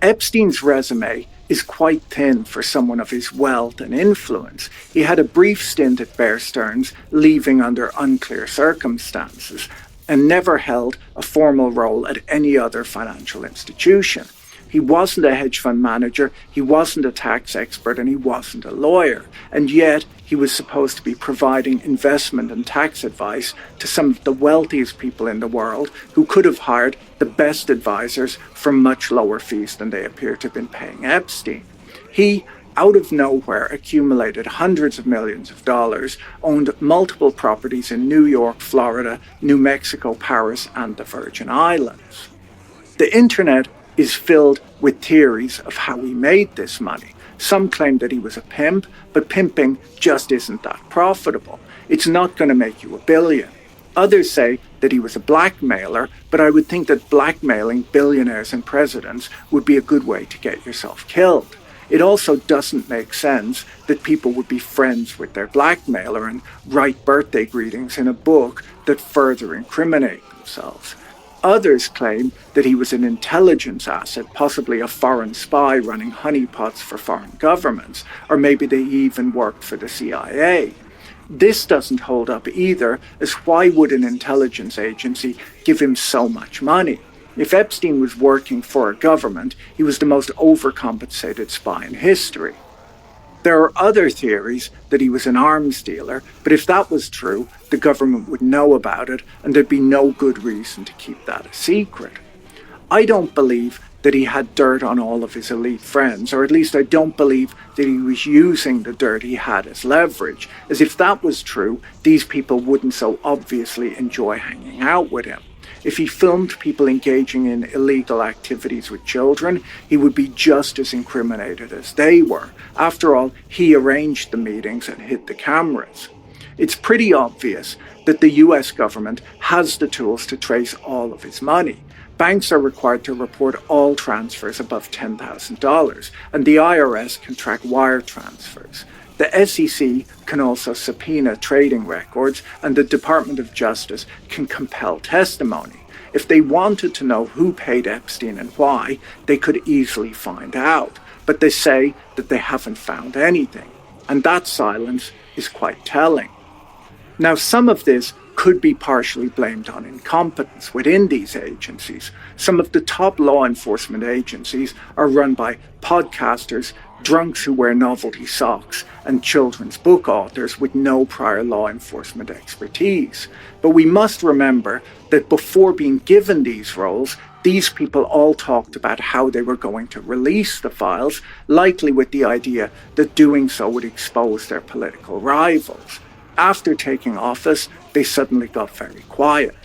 Epstein's resume is quite thin for someone of his wealth and influence. He had a brief stint at Bear Stearns, leaving under unclear circumstances, and never held a formal role at any other financial institution. He wasn't a hedge fund manager, he wasn't a tax expert, and he wasn't a lawyer. And yet, he was supposed to be providing investment and tax advice to some of the wealthiest people in the world who could have hired the best advisors for much lower fees than they appear to have been paying Epstein. He, out of nowhere, accumulated hundreds of millions of dollars, owned multiple properties in New York, Florida, New Mexico, Paris, and the Virgin Islands. The internet is filled with theories of how he made this money. Some claim that he was a pimp, but pimping just isn't that profitable. It's not going to make you a billion. Others say that he was a blackmailer, but I would think that blackmailing billionaires and presidents would be a good way to get yourself killed. It also doesn't make sense that people would be friends with their blackmailer and write birthday greetings in a book that further incriminate themselves. Others claim that he was an intelligence asset, possibly a foreign spy running honeypots for foreign governments, or maybe they even worked for the CIA. This doesn't hold up either, as why would an intelligence agency give him so much money? If Epstein was working for a government, he was the most overcompensated spy in history. There are other theories that he was an arms dealer, but if that was true, the government would know about it and there'd be no good reason to keep that a secret. I don't believe that he had dirt on all of his elite friends, or at least I don't believe that he was using the dirt he had as leverage, as if that was true, these people wouldn't so obviously enjoy hanging out with him. If he filmed people engaging in illegal activities with children, he would be just as incriminated as they were. After all, he arranged the meetings and hid the cameras. It's pretty obvious that the US government has the tools to trace all of his money. Banks are required to report all transfers above $10,000, and the IRS can track wire transfers. The SEC can also subpoena trading records, and the Department of Justice can compel testimony. If they wanted to know who paid Epstein and why, they could easily find out. But they say that they haven't found anything, and that silence is quite telling. Now, some of this could be partially blamed on incompetence within these agencies. Some of the top law enforcement agencies are run by podcasters, drunks who wear novelty socks, and children's book authors with no prior law enforcement expertise. But we must remember that before being given these roles, these people all talked about how they were going to release the files, likely with the idea that doing so would expose their political rivals. After taking office, they suddenly got very quiet.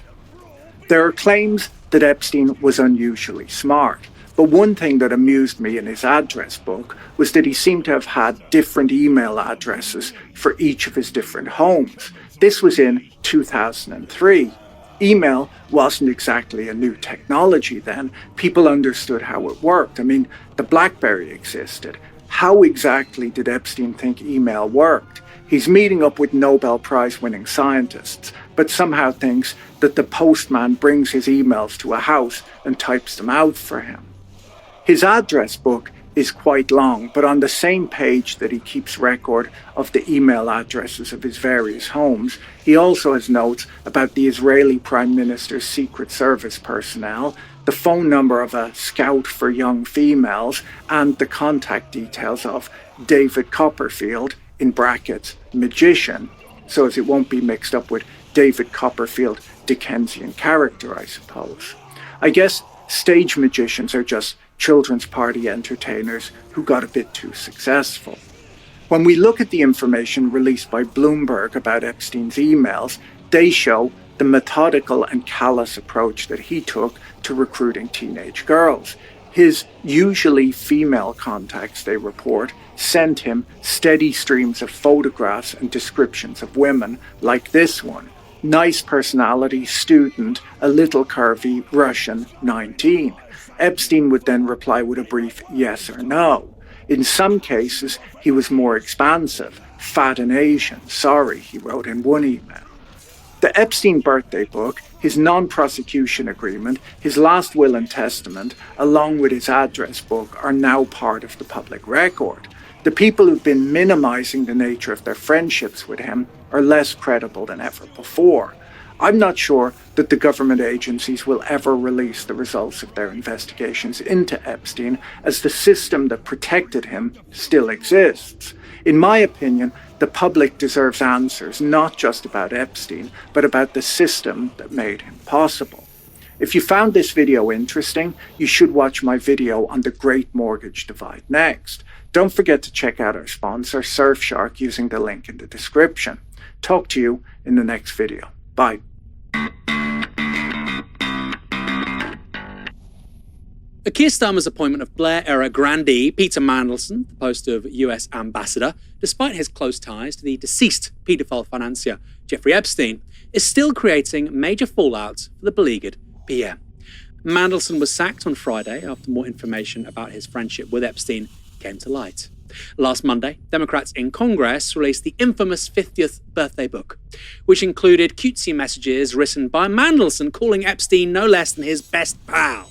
There are claims that Epstein was unusually smart, but one thing that amused me in his address book was that he seemed to have had different email addresses for each of his different homes. This was in 2003. Email wasn't exactly a new technology then. People understood how it worked. I mean, the BlackBerry existed. How exactly did Epstein think email worked? He's meeting up with Nobel Prize-winning scientists, but somehow thinks that the postman brings his emails to a house and types them out for him. His address book is quite long, but on the same page that he keeps record of the email addresses of his various homes, he also has notes about the Israeli Prime Minister's Secret Service personnel, the phone number of a scout for young females, and the contact details of David Copperfield, in brackets, magician, so as it won't be mixed up with David Copperfield, Dickensian character, I suppose. I guess stage magicians are just children's party entertainers who got a bit too successful. When we look at the information released by Bloomberg about Epstein's emails, they show the methodical and callous approach that he took to recruiting teenage girls. His usually female contacts, they report, sent him steady streams of photographs and descriptions of women like this one. Nice personality, student, a little curvy, Russian, 19. Epstein would then reply with a brief yes or no. In some cases, he was more expansive. Fat and Asian, sorry, he wrote in one email. The Epstein birthday book, his non-prosecution agreement, his last will and testament, along with his address book, are now part of the public record. The people who've been minimizing the nature of their friendships with him are less credible than ever before. I'm not sure that the government agencies will ever release the results of their investigations into Epstein, as the system that protected him still exists. In my opinion, the public deserves answers not just about Epstein, but about the system that made him possible. If you found this video interesting, you should watch my video on the Great Mortgage Divide next. Don't forget to check out our sponsor, Surfshark, using the link in the description. Talk to you in the next video. Bye. Keir Starmer's appointment of Blair-era grandee Peter Mandelson, the post of US ambassador, despite his close ties to the deceased paedophile financier Jeffrey Epstein, is still creating major fallout for the beleaguered PM. Mandelson was sacked on Friday after more information about his friendship with Epstein came to light. Last Monday, Democrats in Congress released the infamous 50th birthday book, which included cutesy messages written by Mandelson calling Epstein no less than his best pal.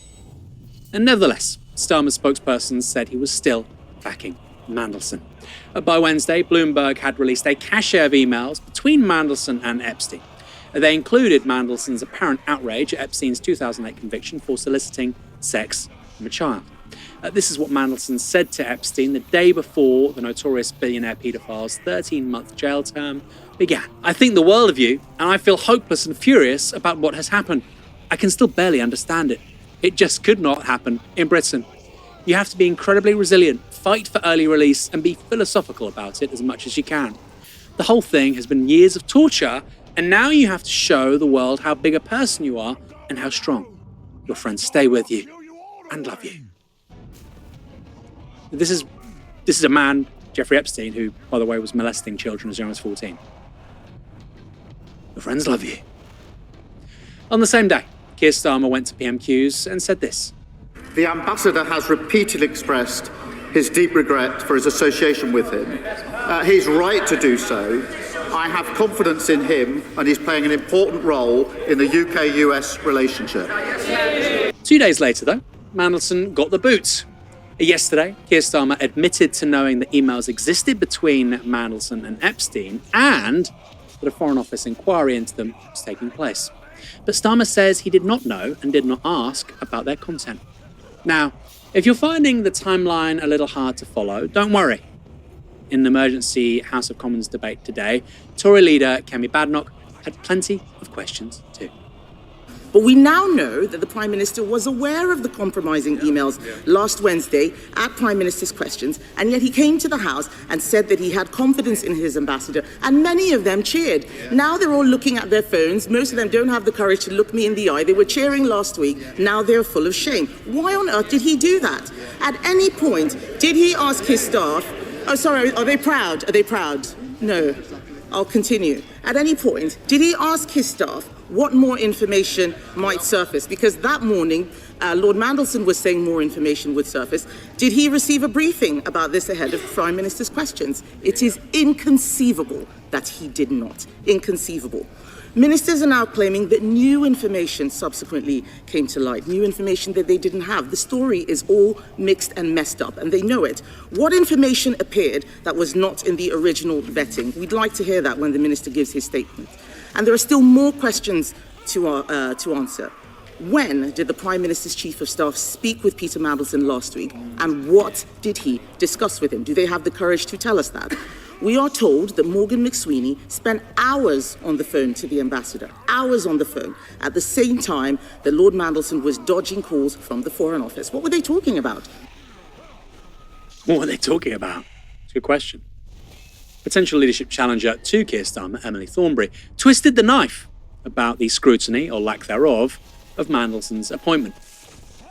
And nevertheless, Starmer's spokesperson said he was still backing Mandelson. By Wednesday, Bloomberg had released a cache of emails between Mandelson and Epstein. They included Mandelson's apparent outrage at Epstein's 2008 conviction for soliciting sex from a child. This is what Mandelson said to Epstein the day before the notorious billionaire paedophile's 13-month jail term began. "I think the world of you, and I feel hopeless and furious about what has happened. I can still barely understand it. It just could not happen in Britain. You have to be incredibly resilient, fight for early release, and be philosophical about it as much as you can. The whole thing has been years of torture, and now you have to show the world how big a person you are and how strong. Your friends stay with you and love you." This is a man, Jeffrey Epstein, who, by the way, was molesting children as young as 14. Your friends love you. On the same day, Keir Starmer went to PMQs and said this. "The ambassador has repeatedly expressed his deep regret for his association with him. He's right to do so. I have confidence in him, and he's playing an important role in the UK-US relationship." 2 days later, though, Mandelson got the boot. Yesterday, Keir Starmer admitted to knowing that emails existed between Mandelson and Epstein and that a Foreign Office inquiry into them was taking place. But Starmer says he did not know and did not ask about their content. Now, if you're finding the timeline a little hard to follow, don't worry. In an emergency House of Commons debate today, Tory leader Kemi Badenoch had plenty of questions too. But we now know that the Prime Minister was aware of the compromising emails last Wednesday at Prime Minister's questions, and yet he came to the House and said that he had confidence in his ambassador, and many of them cheered. Now they're all looking at their phones. Most of them don't have the courage to look me in the eye. They were cheering last week. Now they're full of shame. Why on earth did he do that? At any point, did he ask his staff, oh, sorry, are they proud? Are they proud? No. I'll continue. At any point, did he ask his staff what more information might surface? Because that morning, Lord Mandelson was saying more information would surface. Did he receive a briefing about this ahead of Prime Minister's questions? It is inconceivable that he did not. Inconceivable. Ministers are now claiming that new information subsequently came to light, new information that they didn't have. The story is all mixed and messed up, and they know it. What information appeared that was not in the original vetting? We'd like to hear that when the minister gives his statement. And there are still more questions to answer. When did the Prime Minister's Chief of Staff speak with Peter Mandelson last week, and what did he discuss with him? Do they have the courage to tell us that? We are told that Morgan McSweeney spent hours on the phone to the ambassador, hours on the phone, at the same time that Lord Mandelson was dodging calls from the Foreign Office. What were they talking about? What were they talking about? It's a good question. Potential leadership challenger to Keir Starmer, Emily Thornberry, twisted the knife about the scrutiny, or lack thereof, of Mandelson's appointment.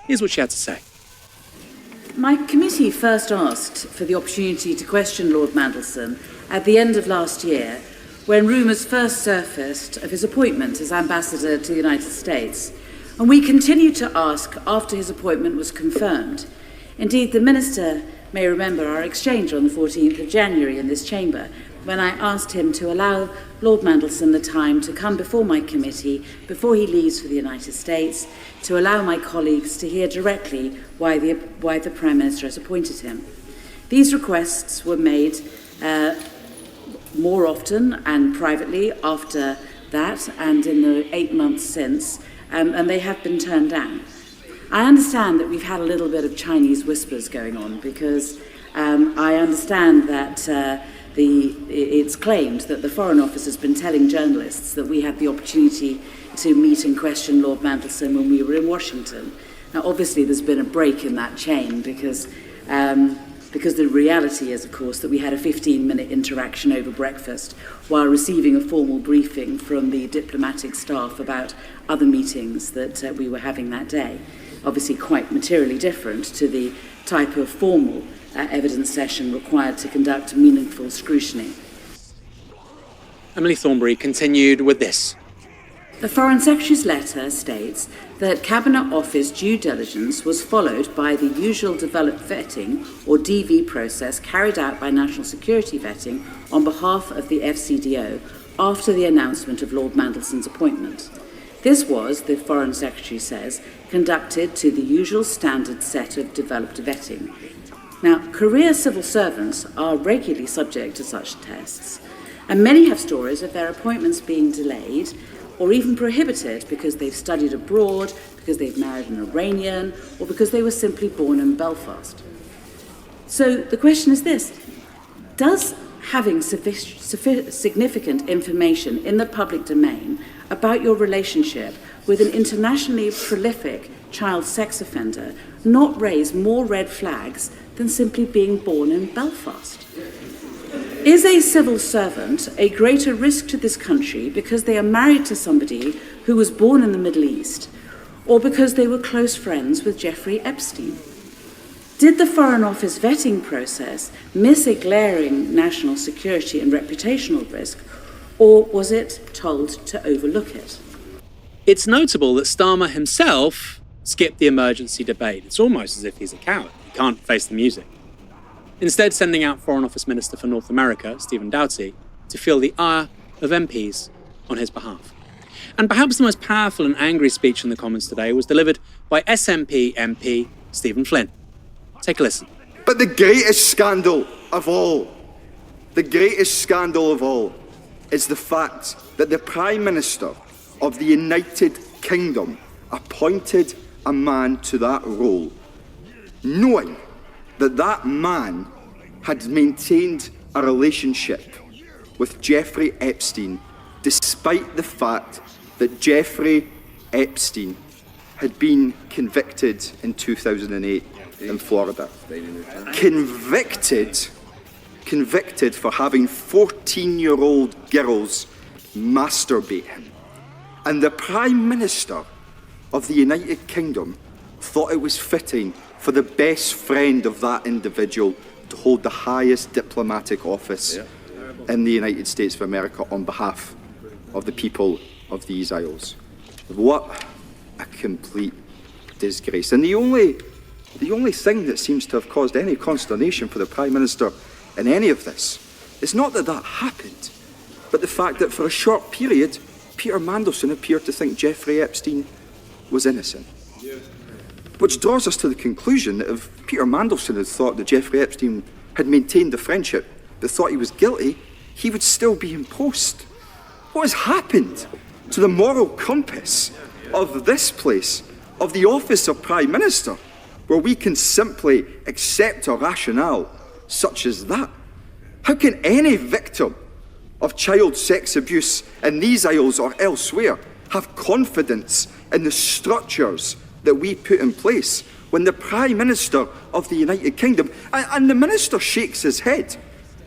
Here's what she had to say. My committee first asked for the opportunity to question Lord Mandelson at the end of last year, when rumours first surfaced of his appointment as ambassador to the United States. And we continued to ask after his appointment was confirmed. Indeed, the Minister may remember our exchange on the 14th of January in this chamber, when I asked him to allow Lord Mandelson the time to come before my committee before he leaves for the United States, to allow my colleagues to hear directly why the Prime Minister has appointed him. These requests were made more often and privately after that, and in the 8 months since, and they have been turned down. I understand that we've had a little bit of Chinese whispers going on, because I understand that it's claimed that the Foreign Office has been telling journalists that we had the opportunity to meet and question Lord Mandelson when we were in Washington. Now, obviously, there's been a break in that chain, because the reality is, of course, that we had a 15-minute interaction over breakfast while receiving a formal briefing from the diplomatic staff about other meetings that we were having that day. Obviously quite materially different to the type of formal evidence session required to conduct meaningful scrutiny. Emily Thornberry continued with this. The Foreign Secretary's letter states that Cabinet Office due diligence was followed by the usual developed vetting, or DV process, carried out by National Security Vetting on behalf of the FCDO after the announcement of Lord Mandelson's appointment. This was, the Foreign Secretary says, conducted to the usual standard set of developed vetting. Now, career civil servants are regularly subject to such tests, and many have stories of their appointments being delayed or even prohibited because they've studied abroad, because they've married an Iranian, or because they were simply born in Belfast. So the question is this: does having significant information in the public domain about your relationship with an internationally prolific child sex offender not raise more red flags than simply being born in Belfast? Is a civil servant a greater risk to this country because they are married to somebody who was born in the Middle East, or because they were close friends with Jeffrey Epstein? Did the Foreign Office vetting process miss a glaring national security and reputational risk, or was it told to overlook it? It's notable that Starmer himself skipped the emergency debate. It's almost as if he's a coward. He can't face the music. Instead, sending out Foreign Office Minister for North America, Stephen Doughty, to feel the ire of MPs on his behalf. And perhaps the most powerful and angry speech in the Commons today was delivered by SNP MP Stephen Flynn. Take a listen. But the greatest scandal of all, is the fact that the Prime Minister of the United Kingdom appointed a man to that role, knowing that that man had maintained a relationship with Jeffrey Epstein, despite the fact that Jeffrey Epstein had been convicted in 2008 in Florida. Convicted for having 14-year-old girls masturbate him. And the Prime Minister of the United Kingdom thought it was fitting for the best friend of that individual to hold the highest diplomatic office in the United States of America on behalf of the people of these isles. What a complete disgrace. And the only thing that seems to have caused any consternation for the Prime Minister in any of this is not that that happened, but the fact that for a short period, Peter Mandelson appeared to think Jeffrey Epstein was innocent. Which draws us to the conclusion that if Peter Mandelson had thought that Jeffrey Epstein had maintained the friendship but thought he was guilty, he would still be in post. What has happened to the moral compass of this place, of the office of Prime Minister, where we can simply accept a rationale such as that? How can any victim of child sex abuse in these isles or elsewhere have confidence in the structures that we put in place when the Prime Minister of the United Kingdom, and the Minister shakes his head?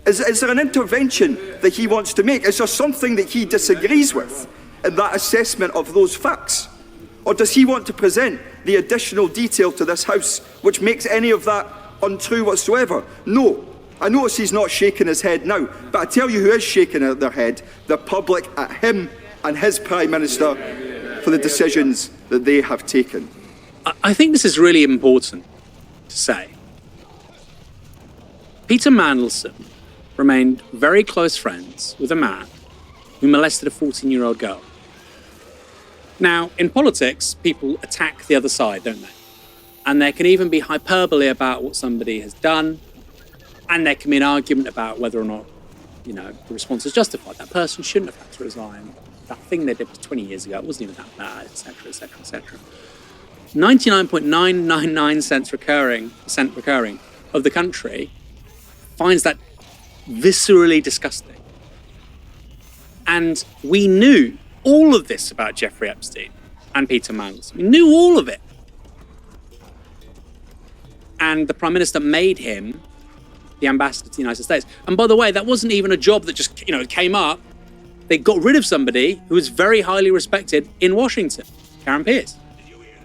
Is there an intervention that he wants to make? Is there something that he disagrees with in that assessment of those facts? Or does he want to present the additional detail to this House which makes any of that untrue whatsoever? No. I notice he's not shaking his head now, but I tell you who is shaking their head: the public at him and his Prime Minister for the decisions that they have taken. I think this is really important to say. Peter Mandelson remained very close friends with a man who molested a 14-year-old girl. Now, in politics, people attack the other side, don't they? And there can even be hyperbole about what somebody has done, and there can be an argument about whether or not, the response is justified. That person shouldn't have had to resign. That thing they did was 20 years ago. It wasn't even that bad, etc., etc., etc. 99.999% recurring of the country finds that viscerally disgusting. And we knew all of this about Jeffrey Epstein and Peter Mandelson. We knew all of it. And the Prime Minister made him the ambassador to the United States. And by the way, that wasn't even a job that just, came up. They got rid of somebody who was very highly respected in Washington, Karen Pierce.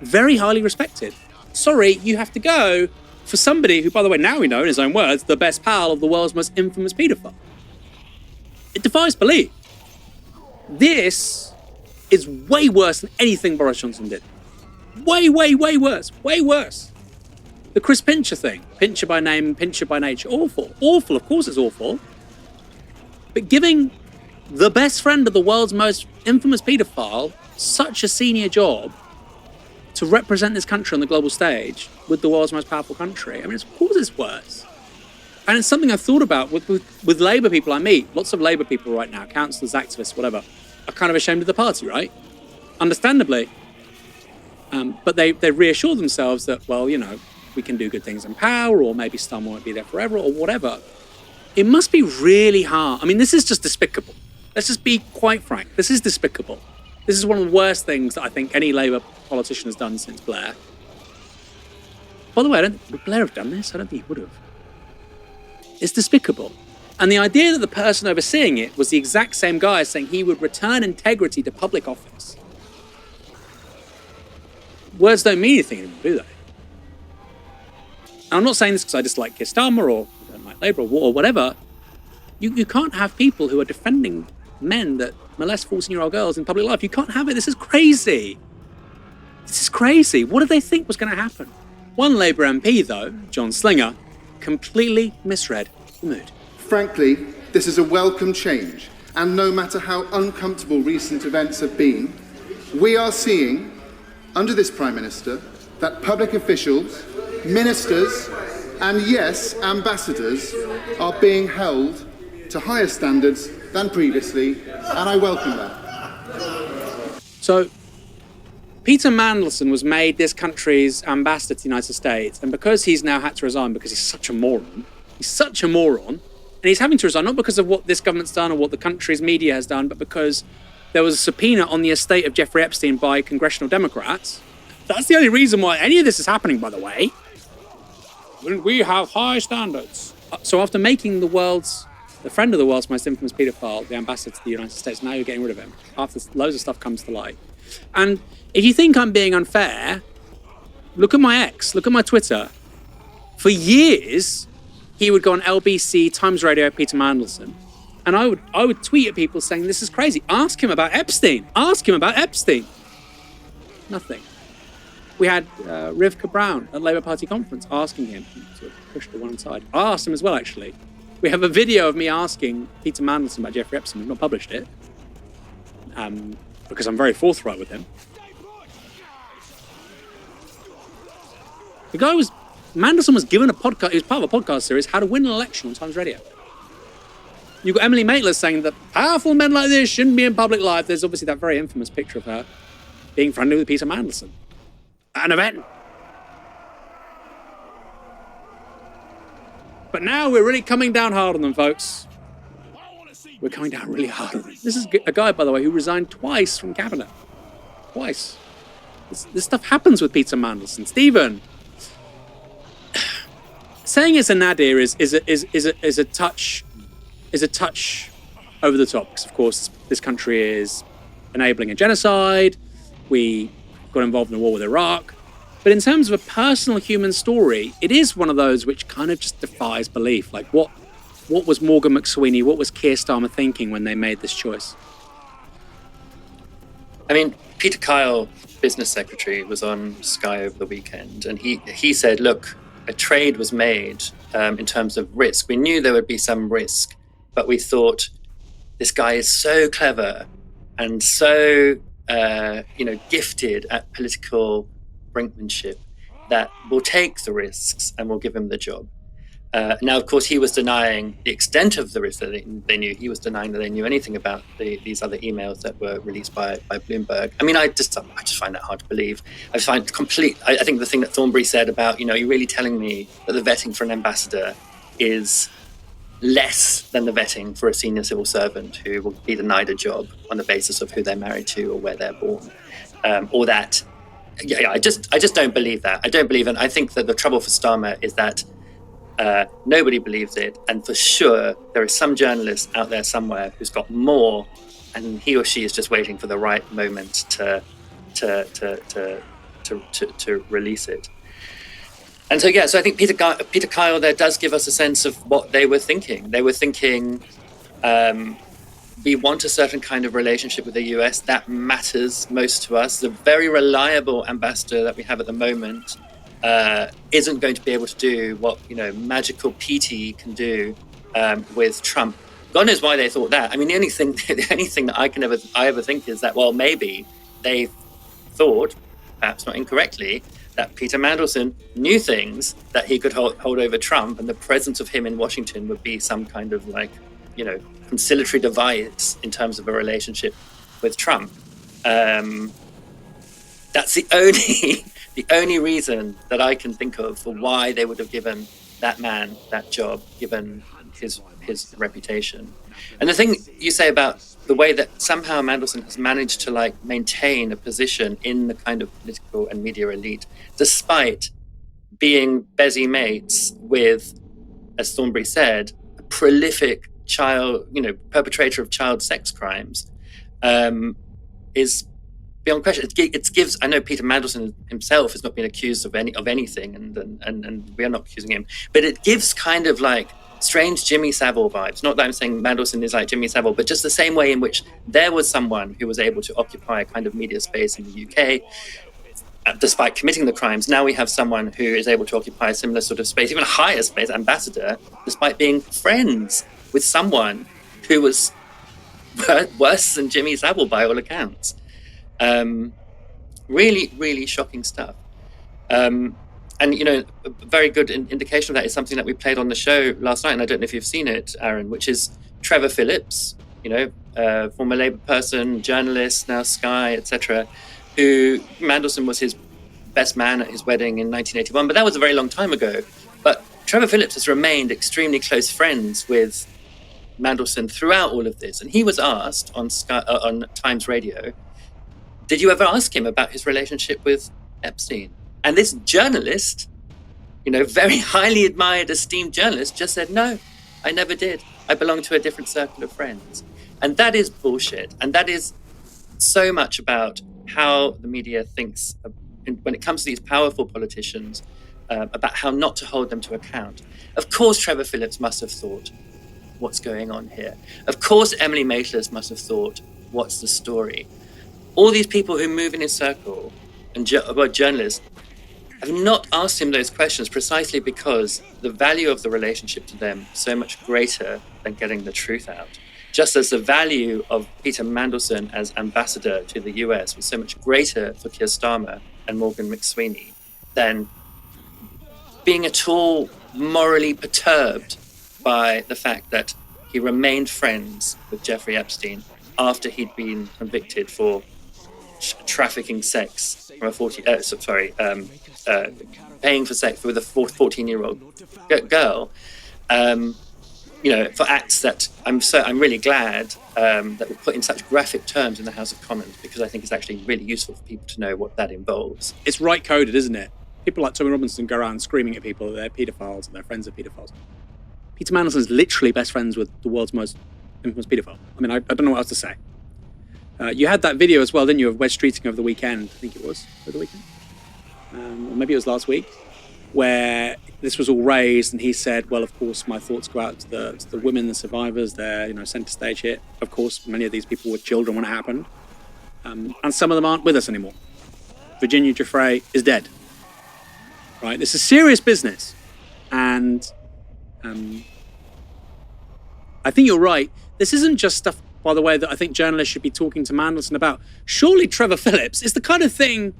Very highly respected. Sorry, you have to go for somebody who, by the way, now we know, in his own words, the best pal of the world's most infamous paedophile. It defies belief. This is way worse than anything Boris Johnson did. Way, way, way worse. Way worse. The Chris Pincher thing. Pincher by name, Pincher by nature. Awful. Awful. Of course it's awful. But giving the best friend of the world's most infamous paedophile such a senior job to represent this country on the global stage with the world's most powerful country, I mean, of course it's worse. And it's something I've thought about with Labour people I meet. Lots of Labour people right now, councillors, activists, whatever, are kind of ashamed of the party, right? Understandably. But they reassure themselves that, well, you know, we can do good things in power, or maybe Starmer won't be there forever, or whatever. It must be really hard. I mean, this is just despicable. Let's just be quite frank. This is despicable. This is one of the worst things that I think any Labour politician has done since Blair. By the way, would Blair have done this? I don't think he would have. It's despicable. And the idea that the person overseeing it was the exact same guy saying he would return integrity to public office. Words don't mean anything anymore, do they? And I'm not saying this because I dislike Keir Starmer or don't like Labour or whatever. You can't have people who are defending men that molest 14-year-old girls in public life. You can't have it. This is crazy. This is crazy. What did they think was going to happen? One Labour MP, though, John Slinger, completely misread the mood. Frankly, this is a welcome change, and no matter how uncomfortable recent events have been, we are seeing, under this Prime Minister, that public officials, ministers, and yes, ambassadors are being held to higher standards than previously, and I welcome that. So, Peter Mandelson was made this country's ambassador to the United States, and because he's now had to resign because he's such a moron, and he's having to resign not because of what this government's done or what the country's media has done, but because there was a subpoena on the estate of Jeffrey Epstein by congressional Democrats. That's the only reason why any of this is happening, by the way. We have high standards. So after making the friend of the world's most infamous paedophile the ambassador to the United States, now you're getting rid of him after loads of stuff comes to light. And if you think I'm being unfair, look at my ex, look at my Twitter. For years, he would go on LBC, Times Radio, Peter Mandelson, and I would tweet at people saying, this is crazy. Ask him about Epstein. Ask him about Epstein. Nothing. We had Rivka Brown at Labour Party conference asking him to push to one side. I asked him as well, actually. We have a video of me asking Peter Mandelson about Jeffrey Epstein. We've not published it because I'm very forthright with him. Mandelson was given a podcast. He was part of a podcast series, How to Win an Election on Times Radio. You've got Emily Maitler saying that powerful men like this shouldn't be in public life. There's obviously that very infamous picture of her being friendly with Peter Mandelson at an event. But now we're really coming down hard on them, folks. We're coming down really hard on them. This is a guy, by the way, who resigned twice from cabinet. Twice. This stuff happens with Peter Mandelson. Stephen, saying it's a nadir is a touch over the top, because of course this country is enabling a genocide. We got involved in a war with Iraq. But in terms of a personal human story, it is one of those which kind of just defies belief. Like what was Morgan McSweeney, what was Keir Starmer thinking when they made this choice? I mean, Peter Kyle, business secretary, was on Sky over the weekend, and he said, look, a trade was made in terms of risk. We knew there would be some risk, but we thought this guy is so clever and so gifted at political brinkmanship that we'll take the risks and we'll give him the job. Now, of course, he was denying the extent of the risk that they knew. He was denying that they knew anything about these other emails that were released by Bloomberg. I mean, I just find that hard to believe. I think the thing that Thornberry said about, you're really telling me that the vetting for an ambassador is less than the vetting for a senior civil servant who will be denied a job on the basis of who they're married to or where they're born, or that. Yeah, I just don't believe that. I don't believe it. And I think that the trouble for Starmer is that nobody believes it, and for sure there is some journalist out there somewhere who's got more, and he or she is just waiting for the right moment to release it. And so I think Peter Kyle there does give us a sense of what they were thinking. They were thinking, we want a certain kind of relationship with the US. That matters most to us. The very reliable ambassador that we have at the moment isn't going to be able to do what, magical PT can do with Trump. God knows why they thought that. I mean, the only thing that I ever think is that, well, maybe they thought, perhaps not incorrectly, that Peter Mandelson knew things that he could hold over Trump, and the presence of him in Washington would be some kind of conciliatory device in terms of a relationship with Trump. That's the only reason that I can think of for why they would have given that man that job, given his reputation. And the thing you say about the way that somehow Mandelson has managed to maintain a position in the kind of political and media elite, despite being busy mates with, as Thornberry said, a prolific perpetrator of child sex crimes, is beyond question. It gives. I know Peter Mandelson himself has not been accused of anything, and we are not accusing him, but it gives kind of strange Jimmy Savile vibes. Not that I'm saying Mandelson is like Jimmy Savile, but just the same way in which there was someone who was able to occupy a kind of media space in the UK, despite committing the crimes. Now we have someone who is able to occupy a similar sort of space, even a higher space, ambassador, despite being friends with someone who was worse than Jimmy Savile by all accounts. Really, really shocking stuff. And, a very good indication of that is something that we played on the show last night, and I don't know if you've seen it, Aaron, which is Trevor Phillips, former Labour person, journalist, now Sky, etc., who Mandelson was his best man at his wedding in 1981, but that was a very long time ago. But Trevor Phillips has remained extremely close friends with Mandelson throughout all of this, and he was asked on Sky, on Times Radio, did you ever ask him about his relationship with Epstein? And this journalist, very highly admired, esteemed journalist, just said, no, I never did. I belong to a different circle of friends. And that is bullshit. And that is so much about how the media thinks when it comes to these powerful politicians, about how not to hold them to account. Of course, Trevor Phillips must have thought, what's going on here? Of course, Emily Maitlis must have thought, what's the story? All these people who move in his circle and journalists have not asked him those questions precisely because the value of the relationship to them is so much greater than getting the truth out. Just as the value of Peter Mandelson as ambassador to the US was so much greater for Keir Starmer and Morgan McSweeney than being at all morally perturbed by the fact that he remained friends with Jeffrey Epstein after he'd been convicted for trafficking sex from paying for sex with a 14-year-old girl, for acts that I'm really glad that were put in such graphic terms in the House of Commons, because I think it's actually really useful for people to know what that involves. It's right coded, isn't it? People like Tommy Robinson go around screaming at people that they're paedophiles and their friends are paedophiles. Peter Mandelson's literally best friends with the world's most infamous paedophile. I mean, I don't know what else to say. You had that video as well, didn't you, of Wes Streeting over the weekend? I think it was over the weekend. Or maybe it was last week, where this was all raised and he said, well, of course, my thoughts go out to the women, the survivors. They're, centre stage here. Of course, many of these people were children when it happened. And some of them aren't with us anymore. Virginia Giuffre is dead. Right? This is serious business. And I think you're right. This isn't just stuff, by the way, that I think journalists should be talking to Mandelson about. Surely Trevor Phillips is the kind of thing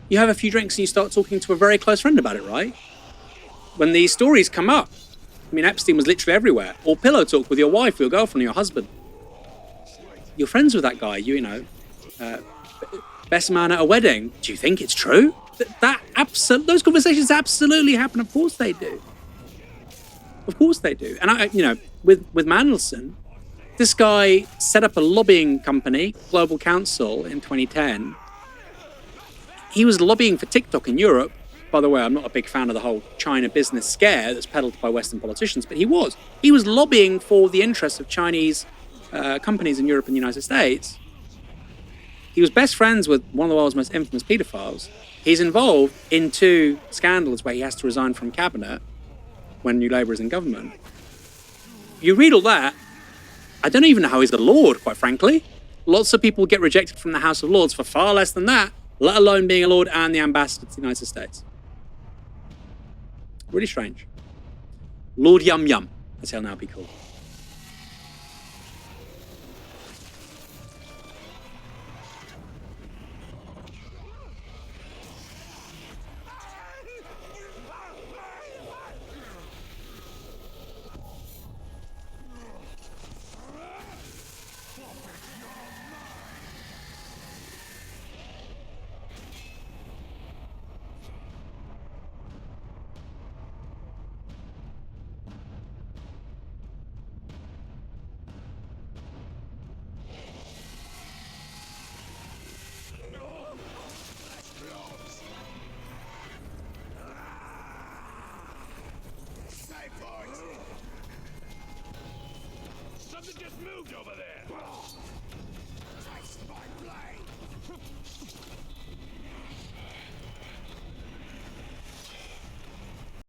you have a few drinks and you start talking to a very close friend about it, right? When these stories come up, I mean, Epstein was literally everywhere. Or pillow talk with your wife, your girlfriend, or your husband. You're friends with that guy, best man at a wedding. Do you think it's true? Those conversations absolutely happen. Of course they do. Of course they do. And with Mandelson, this guy set up a lobbying company, Global Council, in 2010. He was lobbying for TikTok in Europe. By the way, I'm not a big fan of the whole China business scare that's peddled by Western politicians, but he was. He was lobbying for the interests of Chinese companies in Europe and the United States. He was best friends with one of the world's most infamous paedophiles. He's involved in 2 scandals where he has to resign from cabinet when New Labour is in government. You read all that, I don't even know how he's a Lord, quite frankly. Lots of people get rejected from the House of Lords for far less than that, let alone being a Lord and the ambassador to the United States. Really strange. Lord Yum Yum, as he'll now be called. Something just moved over there!